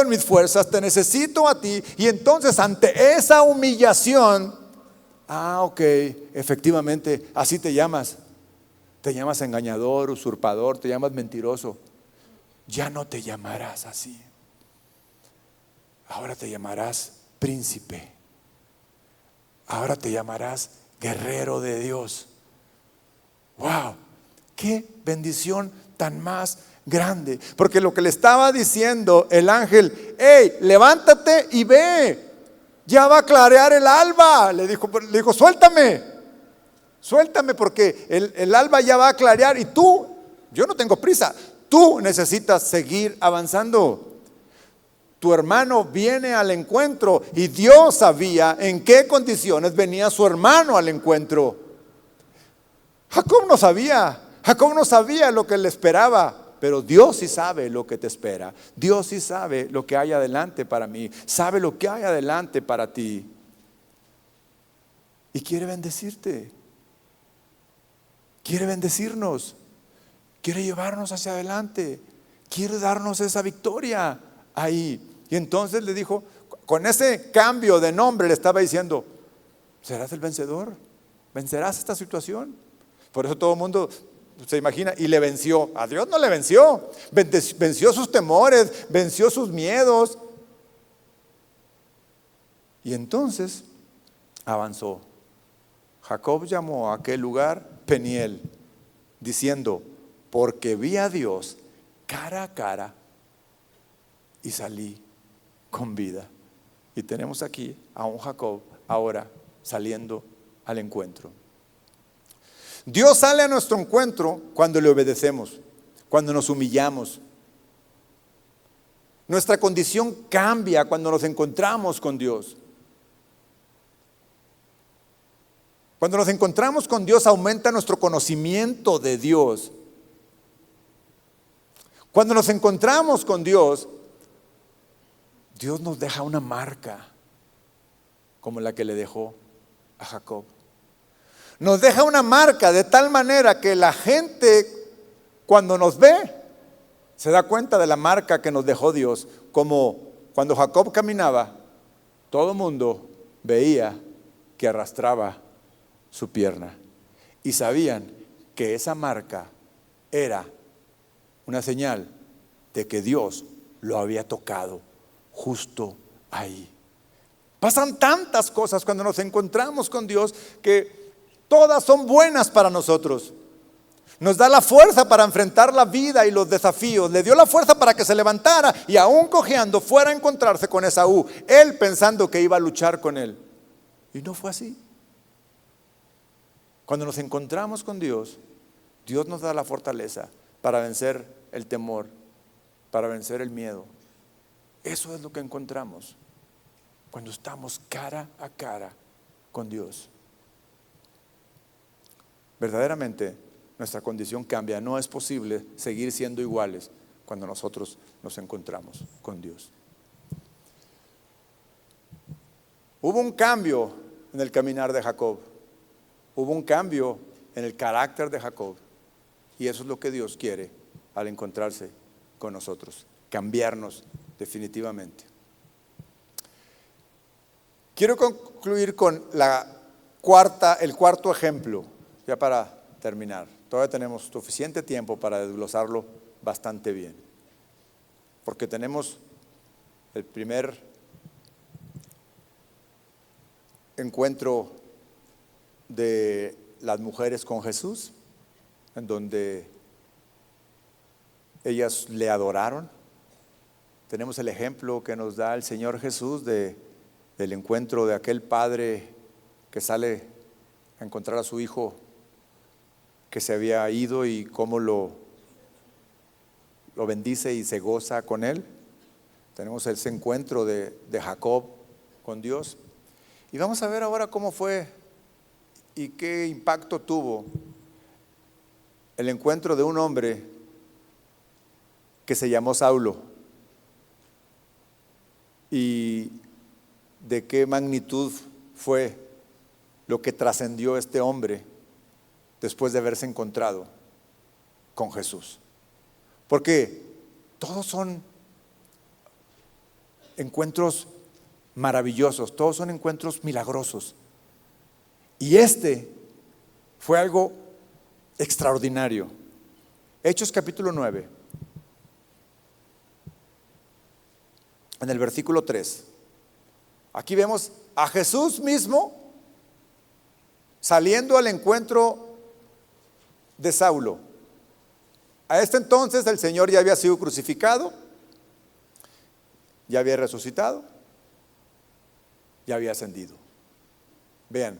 en mis fuerzas, te necesito a ti. Y entonces ante esa humillación, ok, efectivamente, así te llamas engañador, usurpador, te llamas mentiroso. Ya no te llamarás así, ahora te llamarás príncipe, ahora te llamarás guerrero de Dios. Wow, qué bendición tan más grande, porque lo que le estaba diciendo el ángel, hey, levántate y ve, ya va a clarear el alba. Le dijo, suéltame porque el alba ya va a clarear y yo no tengo prisa, tú necesitas seguir avanzando. Tu hermano viene al encuentro y Dios sabía en qué condiciones venía su hermano al encuentro. Jacob no sabía lo que le esperaba. Pero Dios sí sabe lo que te espera. Dios sí sabe lo que hay adelante para mí. Sabe lo que hay adelante para ti. Y quiere bendecirte. Quiere bendecirnos. Quiere llevarnos hacia adelante. Quiere darnos esa victoria ahí. Y entonces le dijo, con ese cambio de nombre le estaba diciendo, serás el vencedor. Vencerás esta situación. Por eso todo el mundo se imagina, y le venció. A Dios no le venció. Venció sus temores, venció sus miedos. Y entonces avanzó. Jacob llamó a aquel lugar Peniel, diciendo, porque vi a Dios cara a cara y salí con vida. Y tenemos aquí a un Jacob ahora saliendo al encuentro. Dios sale a nuestro encuentro cuando le obedecemos, cuando nos humillamos. Nuestra condición cambia cuando nos encontramos con Dios. Cuando nos encontramos con Dios aumenta nuestro conocimiento de Dios. Cuando nos encontramos con Dios, Dios nos deja una marca como la que le dejó a Jacob. Nos deja una marca de tal manera que la gente cuando nos ve se da cuenta de la marca que nos dejó Dios. Como cuando Jacob caminaba, todo el mundo veía que arrastraba su pierna y sabían que esa marca era una señal de que Dios lo había tocado justo ahí. Pasan tantas cosas cuando nos encontramos con Dios que todas son buenas para nosotros. Nos da la fuerza para enfrentar la vida y los desafíos. Le dio la fuerza para que se levantara y aún cojeando fuera a encontrarse con Esaú, él pensando que iba a luchar con él. Y no fue así. Cuando nos encontramos con Dios, Dios nos da la fortaleza para vencer el temor, para vencer el miedo. Eso es lo que encontramos cuando estamos cara a cara con Dios. Verdaderamente nuestra condición cambia. No es posible seguir siendo iguales cuando nosotros nos encontramos con Dios. Hubo un cambio en el caminar de Jacob. Hubo un cambio en el carácter de Jacob. Y eso es lo que Dios quiere al encontrarse con nosotros. Cambiarnos definitivamente. Quiero concluir con el cuarto ejemplo. Ya para terminar, todavía tenemos suficiente tiempo para desglosarlo bastante bien, porque tenemos el primer encuentro de las mujeres con Jesús, en donde ellas le adoraron. Tenemos el ejemplo que nos da el Señor Jesús del encuentro de aquel padre que sale a encontrar a su hijo que se había ido y cómo lo bendice y se goza con él. Tenemos ese encuentro de Jacob con Dios. Y vamos a ver ahora cómo fue y qué impacto tuvo el encuentro de un hombre que se llamó Saulo, y de qué magnitud fue lo que trascendió este hombre después de haberse encontrado con Jesús. Porque todos son encuentros maravillosos, todos son encuentros milagrosos. Y este fue algo extraordinario. Hechos capítulo 9, en el versículo 3. Aquí vemos a Jesús mismo saliendo al encuentro de Saulo. A este entonces el Señor ya había sido crucificado, ya había resucitado, ya había ascendido. Vean,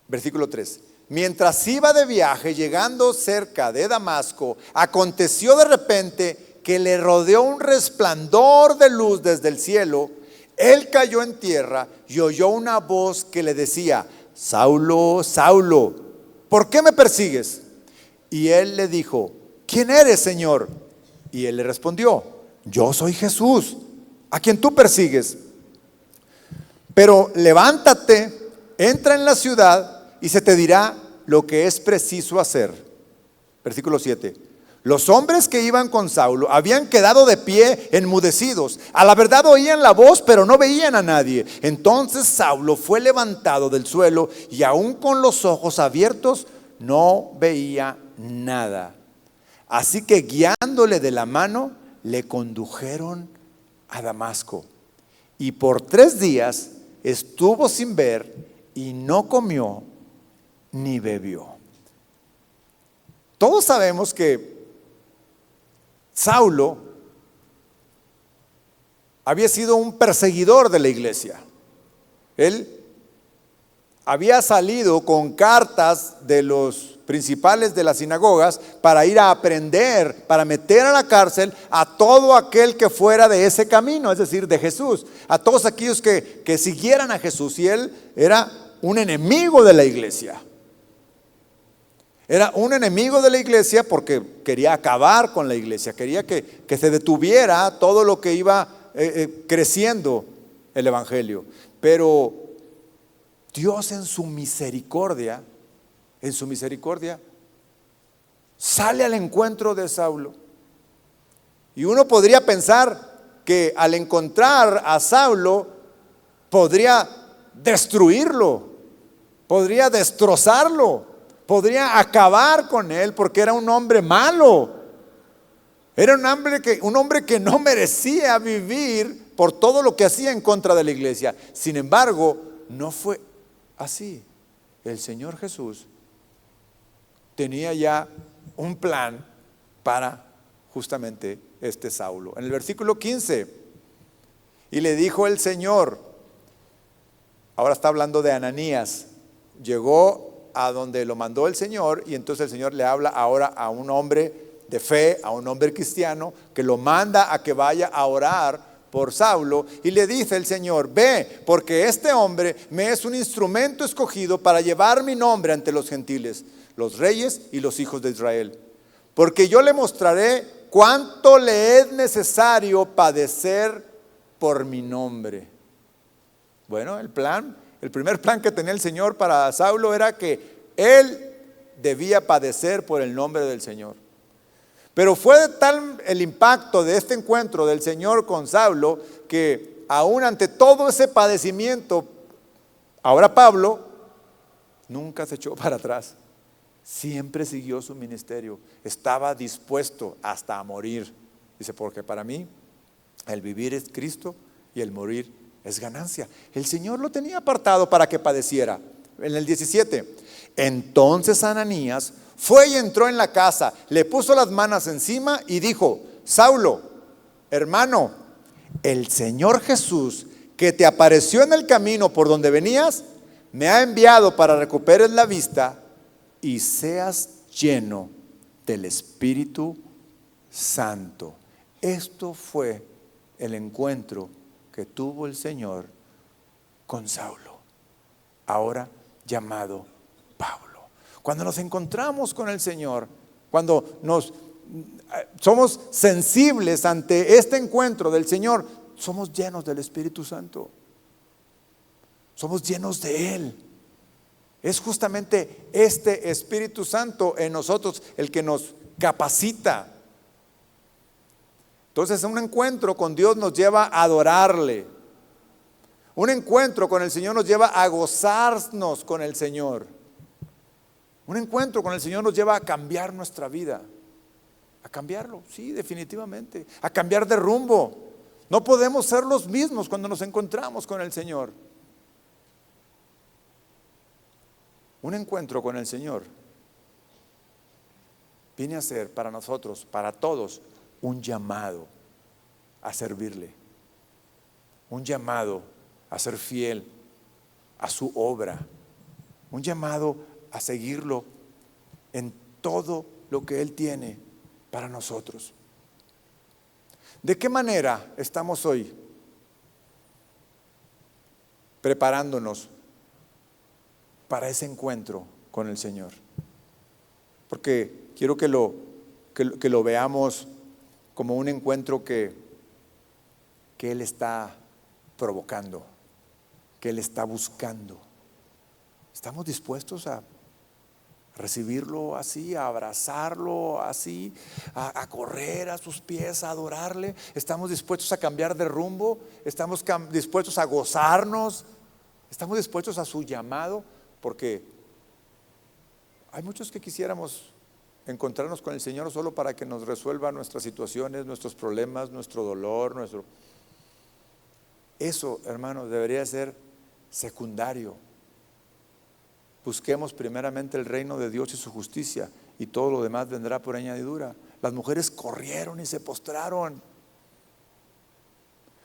versículo 3. Mientras iba de viaje, llegando cerca de Damasco, aconteció de repente que le rodeó un resplandor de luz desde el cielo. Él cayó en tierra y oyó una voz que le decía: Saulo, Saulo, ¿por qué me persigues? Y él le dijo: ¿quién eres, Señor? Y él le respondió: yo soy Jesús, a quien tú persigues. Pero levántate, entra en la ciudad y se te dirá lo que es preciso hacer. Versículo 7. Los hombres que iban con Saulo habían quedado de pie enmudecidos. A la verdad oían la voz, pero no veían a nadie. Entonces Saulo fue levantado del suelo y aún con los ojos abiertos no veía nada. Así que guiándole de la mano, le condujeron a Damasco. Y por 3 días estuvo sin ver y no comió ni bebió. Todos sabemos que Saulo había sido un perseguidor de la iglesia. Él había salido con cartas de los principales de las sinagogas para ir a aprender, para meter a la cárcel a todo aquel que fuera de ese camino, es decir, de Jesús, a todos aquellos que siguieran a Jesús. Y él era un enemigo de la iglesia. Era un enemigo de la iglesia porque quería acabar con la iglesia, quería que se detuviera todo lo que iba creciendo el evangelio. Pero Dios en su misericordia, sale al encuentro de Saulo. Y uno podría pensar que al encontrar a Saulo podría destruirlo, podría destrozarlo, podría acabar con él, porque era un hombre malo. Era un hombre que no merecía vivir por todo lo que hacía en contra de la iglesia. Sin embargo, no fue así. El Señor Jesús tenía ya un plan para justamente este Saulo. En el versículo 15, y le dijo el Señor, ahora está hablando de Ananías, llegó a donde lo mandó el Señor, y entonces el Señor le habla ahora a un hombre de fe, a un hombre cristiano, que lo manda a que vaya a orar por Saulo, y le dice el Señor: ve, porque este hombre me es un instrumento escogido para llevar mi nombre ante los gentiles, los reyes y los hijos de Israel, porque yo le mostraré cuánto le es necesario padecer por mi nombre. Bueno, el primer plan que tenía el Señor para Saulo era que él debía padecer por el nombre del Señor. Pero fue tal el impacto de este encuentro del Señor con Saulo que aún ante todo ese padecimiento, ahora Pablo nunca se echó para atrás. Siempre siguió su ministerio. Estaba dispuesto hasta a morir. Dice: porque para mí el vivir es Cristo y el morir es ganancia. El Señor lo tenía apartado para que padeciera. En el 17, entonces Ananías fue y entró en la casa, le puso las manos encima y dijo: Saulo, hermano, el Señor Jesús, que te apareció en el camino por donde venías, me ha enviado para recuperes la vista y seas lleno del Espíritu Santo. Esto fue el encuentro que tuvo el Señor con Saulo, ahora llamado Pablo. Cuando nos encontramos con el Señor, cuando somos sensibles ante este encuentro del Señor, somos llenos del Espíritu Santo. Somos llenos de Él. Es justamente este Espíritu Santo en nosotros el que nos capacita. Entonces, un encuentro con Dios nos lleva a adorarle. Un encuentro con el Señor nos lleva a gozarnos con el Señor. Un encuentro con el Señor nos lleva a cambiar nuestra vida. A cambiarlo, sí, definitivamente. A cambiar de rumbo. No podemos ser los mismos cuando nos encontramos con el Señor. Un encuentro con el Señor viene a ser para nosotros, para todos, un llamado a servirle, un llamado a ser fiel a su obra, un llamado a seguirlo en todo lo que Él tiene para nosotros. ¿De qué manera estamos hoy preparándonos para ese encuentro con el Señor? Porque quiero que lo veamos como un encuentro que Él está provocando, que Él está buscando. ¿Estamos dispuestos a recibirlo así, a abrazarlo así, a correr a sus pies, a adorarle? ¿Estamos dispuestos a cambiar de rumbo? ¿Estamos dispuestos a gozarnos? ¿Estamos dispuestos a su llamado? Porque hay muchos que quisiéramos encontrarnos con el Señor solo para que nos resuelva nuestras situaciones, nuestros problemas, nuestro dolor, Eso, hermanos, debería ser secundario. Busquemos primeramente el reino de Dios y su justicia, y todo lo demás vendrá por añadidura. Las mujeres corrieron y se postraron.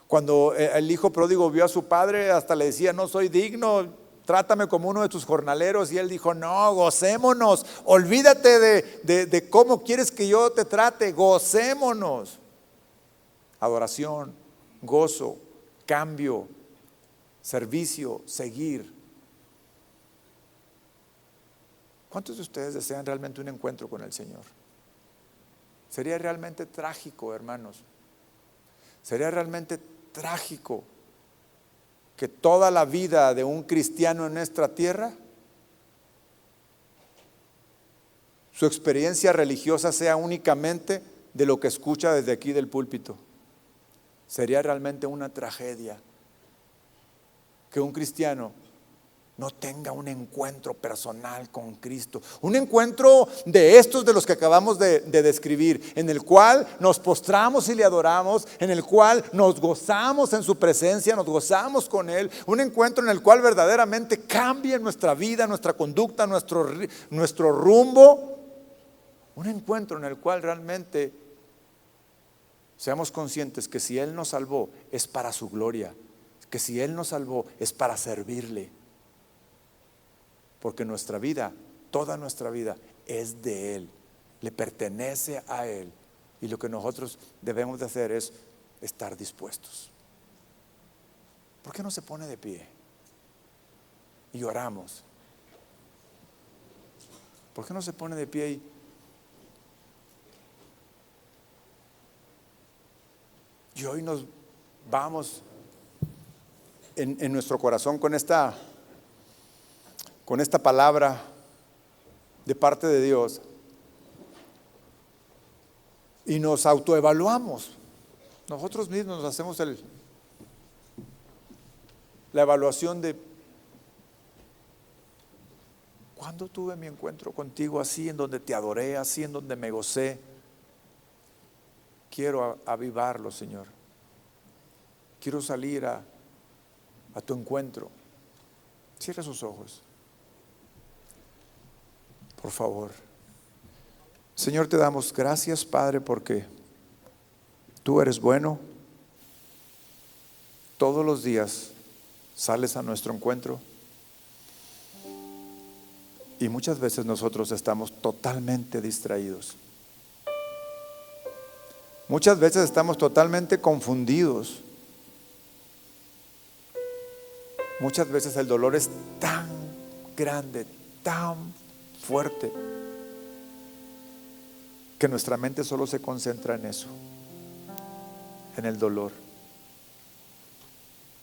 Cuando el hijo pródigo vio a su padre, hasta le decía: no soy digno, trátame como uno de tus jornaleros. Y él dijo: no, gocémonos, olvídate de cómo quieres que yo te trate, gocémonos. Adoración, gozo, cambio, servicio, seguir. ¿Cuántos de ustedes desean realmente un encuentro con el Señor? Sería realmente trágico, hermanos. Sería realmente trágico que toda la vida de un cristiano en nuestra tierra, su experiencia religiosa sea únicamente de lo que escucha desde aquí del púlpito. Sería realmente una tragedia que un cristiano no tenga un encuentro personal con Cristo, un encuentro de estos de los que acabamos de describir, en el cual nos postramos y le adoramos, en el cual nos gozamos en su presencia, nos gozamos con Él, un encuentro en el cual verdaderamente cambie nuestra vida, nuestra conducta, nuestro rumbo, un encuentro en el cual realmente seamos conscientes que si Él nos salvó es para su gloria, que si Él nos salvó es para servirle. Porque nuestra vida, toda nuestra vida es de Él, le pertenece a Él. Y lo que nosotros debemos de hacer es estar dispuestos. ¿Por qué no se pone de pie? Y oramos. ¿Por qué no se pone de pie y hoy nos vamos en nuestro corazón con esta palabra de parte de Dios y nos autoevaluamos? Nosotros mismos nos hacemos la evaluación de ¿cuándo tuve mi encuentro contigo así, en donde te adoré, así en donde me gocé? Quiero avivarlo, Señor. Quiero salir a a tu encuentro. Cierra sus ojos, por favor. Señor, te damos gracias, Padre, porque tú eres bueno. Todos los días sales a nuestro encuentro y muchas veces nosotros estamos totalmente distraídos. Muchas veces estamos totalmente confundidos. Muchas veces el dolor es tan grande, tan fuerte, que nuestra mente solo se concentra en eso, en el dolor,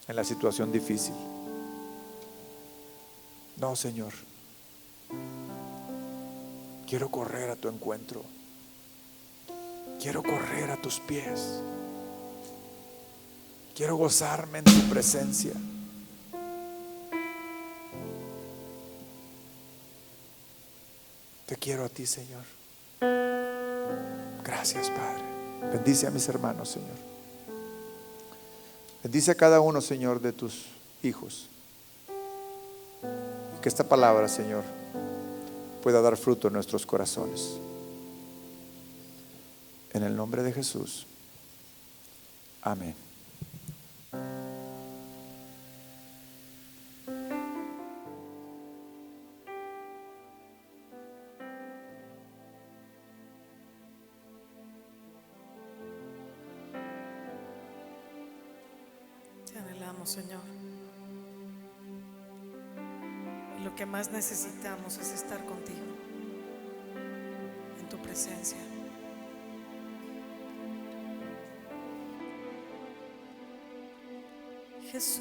en la situación difícil. No, Señor, quiero correr a tu encuentro. Quiero correr a tus pies. Quiero gozarme en tu presencia. Te quiero a ti, Señor. Gracias, Padre. Bendice a mis hermanos, Señor. Bendice a cada uno, Señor, de tus hijos. Y que esta palabra, Señor, pueda dar fruto en nuestros corazones. En el nombre de Jesús. Amén. Te anhelamos, Señor. Y lo que más necesitamos es estar contigo, en tu presencia. Jesús,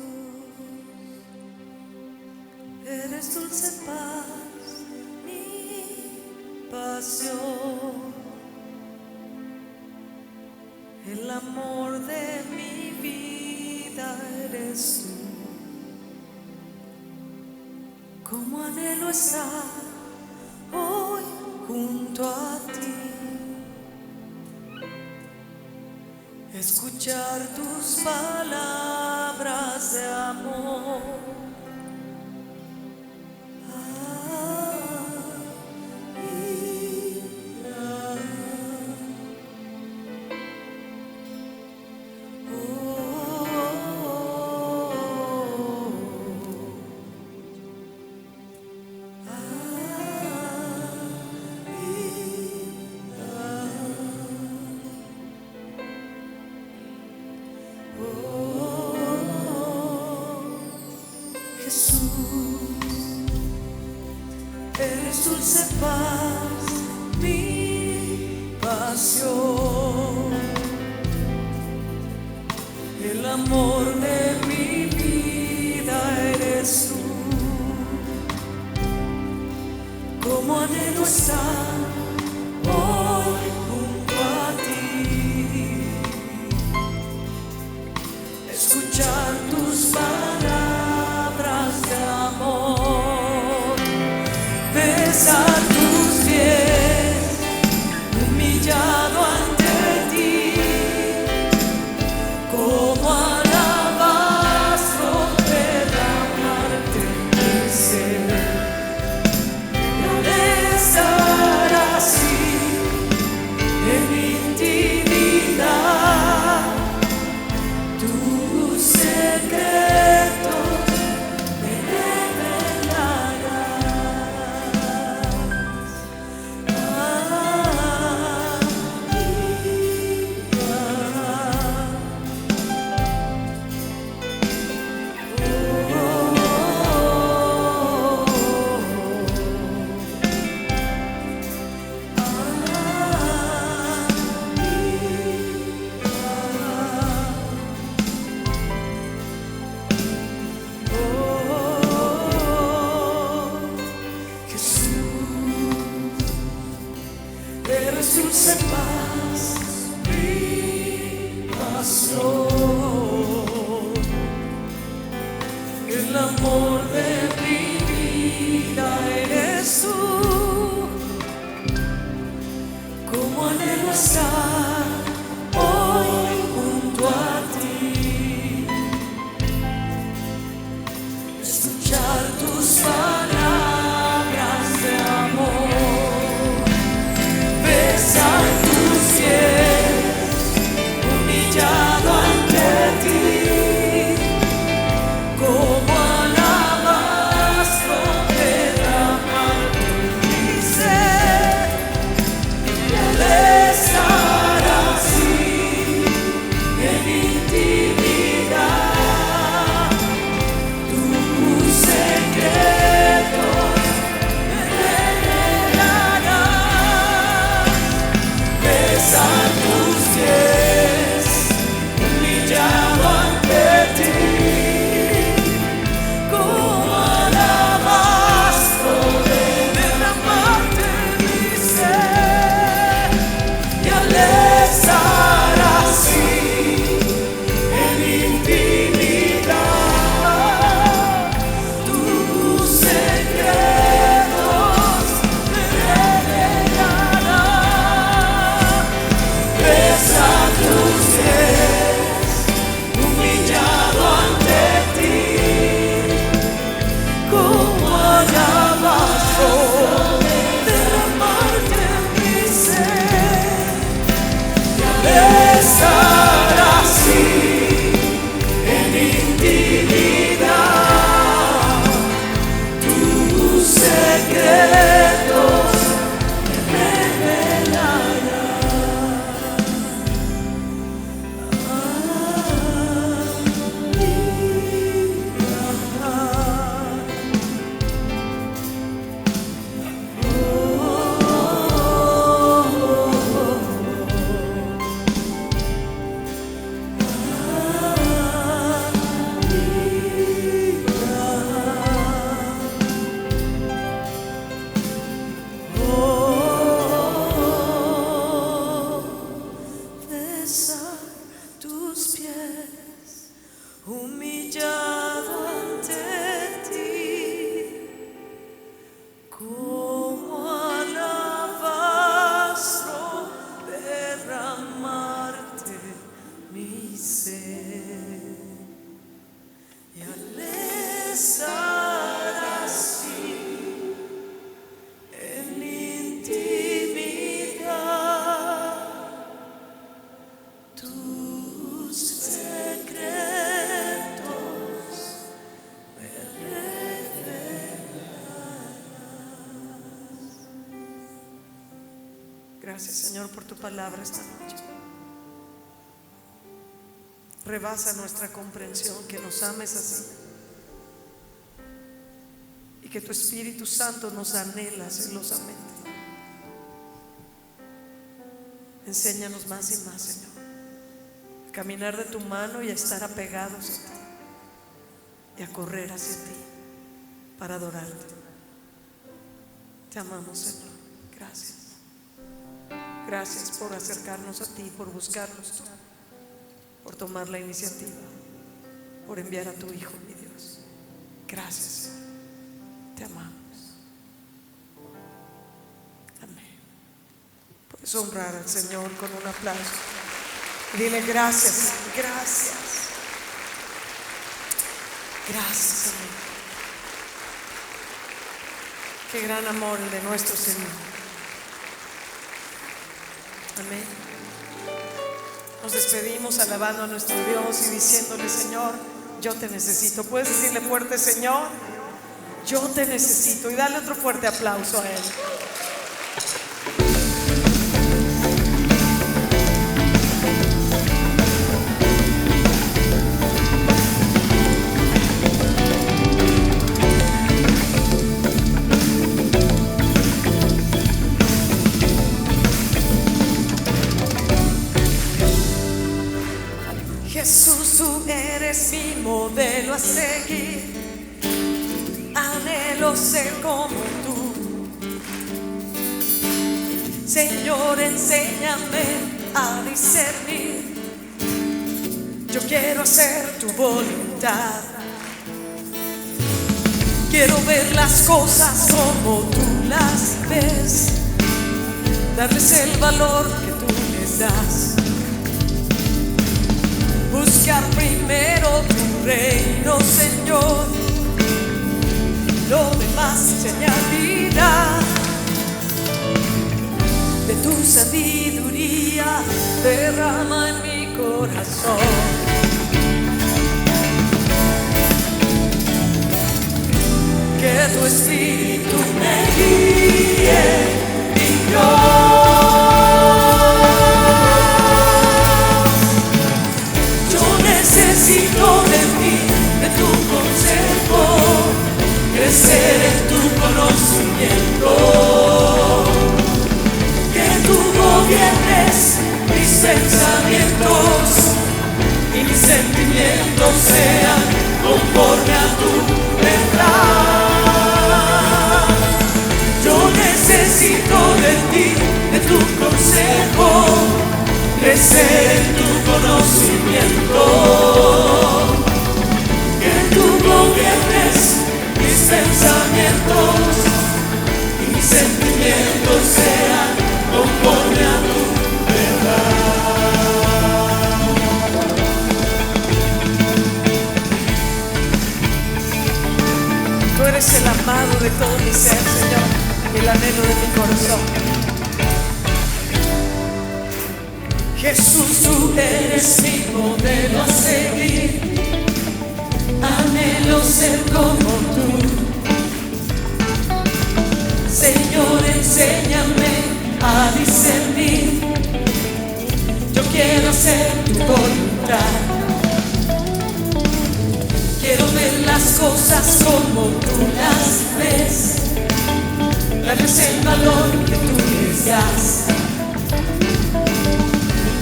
eres dulce paz, mi pasión, el amor de mi vida eres tú. Como anhelo estar hoy junto a ti, escuchar tus palabras de amor. Eres dulce paz, mi pasión, el amor de mi vida eres tú. Como anhelo estar hoy junto a ti, escuchar tus palabras de amor, besar tus pies, humillado ante ti, como alabastro derramarte mi ser, y al estar así en intimidad, tus secretos me revelarás. Eres dulce paz, mi pasión, el amor de mi vida eres tú. Como anhelo estar hoy junto a ti, tus pies, humillado ante ti, como alabastro derramarte mi ser, y al estar así en intimidad, tus secretos me revelarás. Gracias, Señor, por tu palabra esta noche. Rebasa nuestra comprensión, que nos ames así y que tu Espíritu Santo nos anhela celosamente. Enséñanos más y más, Señor, a caminar de tu mano y a estar apegados a ti y a correr hacia ti para adorarte. Te amamos, Señor. Gracias. Gracias por acercarnos a ti, por buscarnos, por tomar la iniciativa, por enviar a tu Hijo, mi Dios. Gracias, Señor. Te amamos. Amén. Puedes honrar al Señor con un aplauso y dile gracias, Señor. Gracias. Gracias, Señor. Qué gran amor el de nuestro Señor. Amén. Nos despedimos alabando a nuestro Dios y diciéndole: Señor, yo te necesito. Puedes decirle fuerte: Señor, yo te necesito. Y dale otro fuerte aplauso a Él. Jesús, tú eres mi modelo a seguir. Anhelo ser como tú. Señor, enséñame a discernir. Yo quiero hacer tu voluntad. Quiero ver las cosas como tú las ves, darles el valor que tú les das. Buscar primero tu reino, Señor, lo demás se añadirá. De tu sabiduría derrama en mi corazón. Que tu Espíritu me guíe y yo necesito de ti, de tu consejo, crecer en tu conocimiento, que tú gobiernes mis pensamientos y mis sentimientos sean conforme a tu verdad. Yo necesito de ti, de tu consejo, crecer en tu conocimiento, que tú gobiernes mis pensamientos y mis sentimientos sean conforme a tu verdad. Tú eres el amado de todo mi ser, Señor, el anhelo de mi corazón. Jesús, tú eres mi modelo a seguir. Anhelo ser como tú. Señor, enséñame a discernir. Yo quiero hacer tu voluntad. Quiero ver las cosas como tú las ves, darles el valor que tú les das.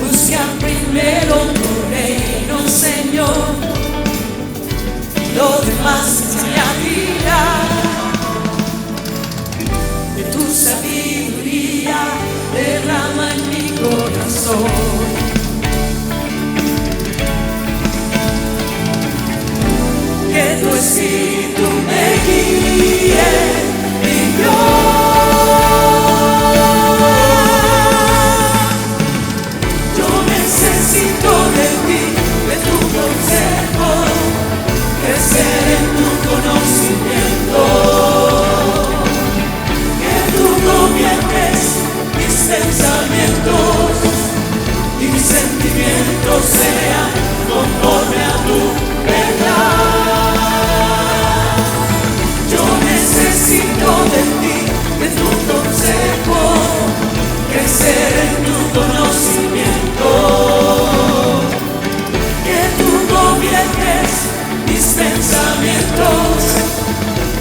Busca primero tu reino, Señor, lo demás se añadirá. De tu sabiduría derrama en mi corazón. sentimientos sean conforme a tu verdad. Yo necesito de ti, de tu consejo, crecer en tu conocimiento, que tú gobiernes mis pensamientos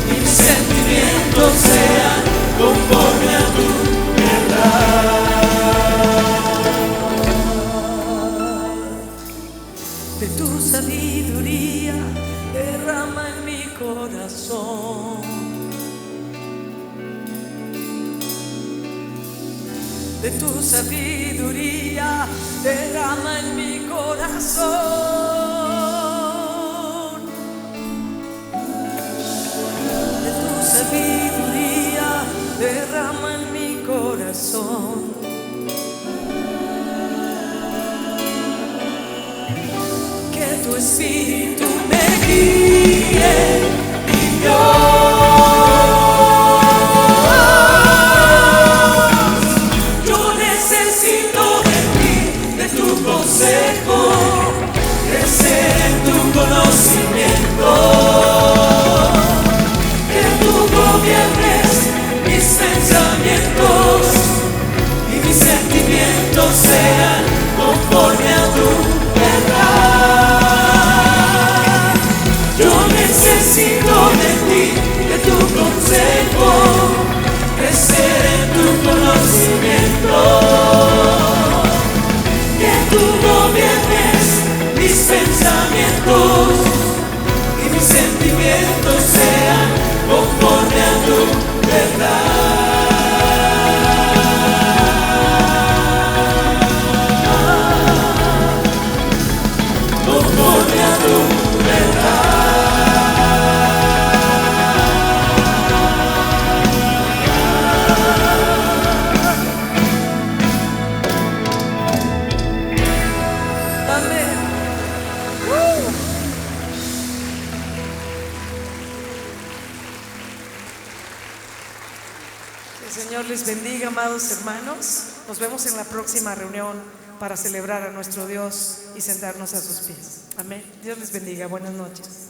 y mis sentimientos sean conforme a tu verdad. De tu sabiduría derrama en mi corazón. De tu sabiduría derrama en mi corazón. De tu sabiduría derrama en mi corazón. Que tu espíritu me guíe, mi Dios. Yo necesito de ti, de tu consejo, crecer en tu conocimiento, que tú gobiernes mis pensamientos y mis sentimientos sean conforme a tu verdad. Yo necesito de ti, de tu consejo, crecer en tu conocimiento, que tú gobiernes mis pensamientos y mis sentimientos sean conforme a tu verdad. Conforme a tu amén. Que el Señor les bendiga, amados hermanos. Nos vemos en la próxima reunión para celebrar a nuestro Dios y sentarnos a sus pies. Amén. Dios les bendiga. Buenas noches.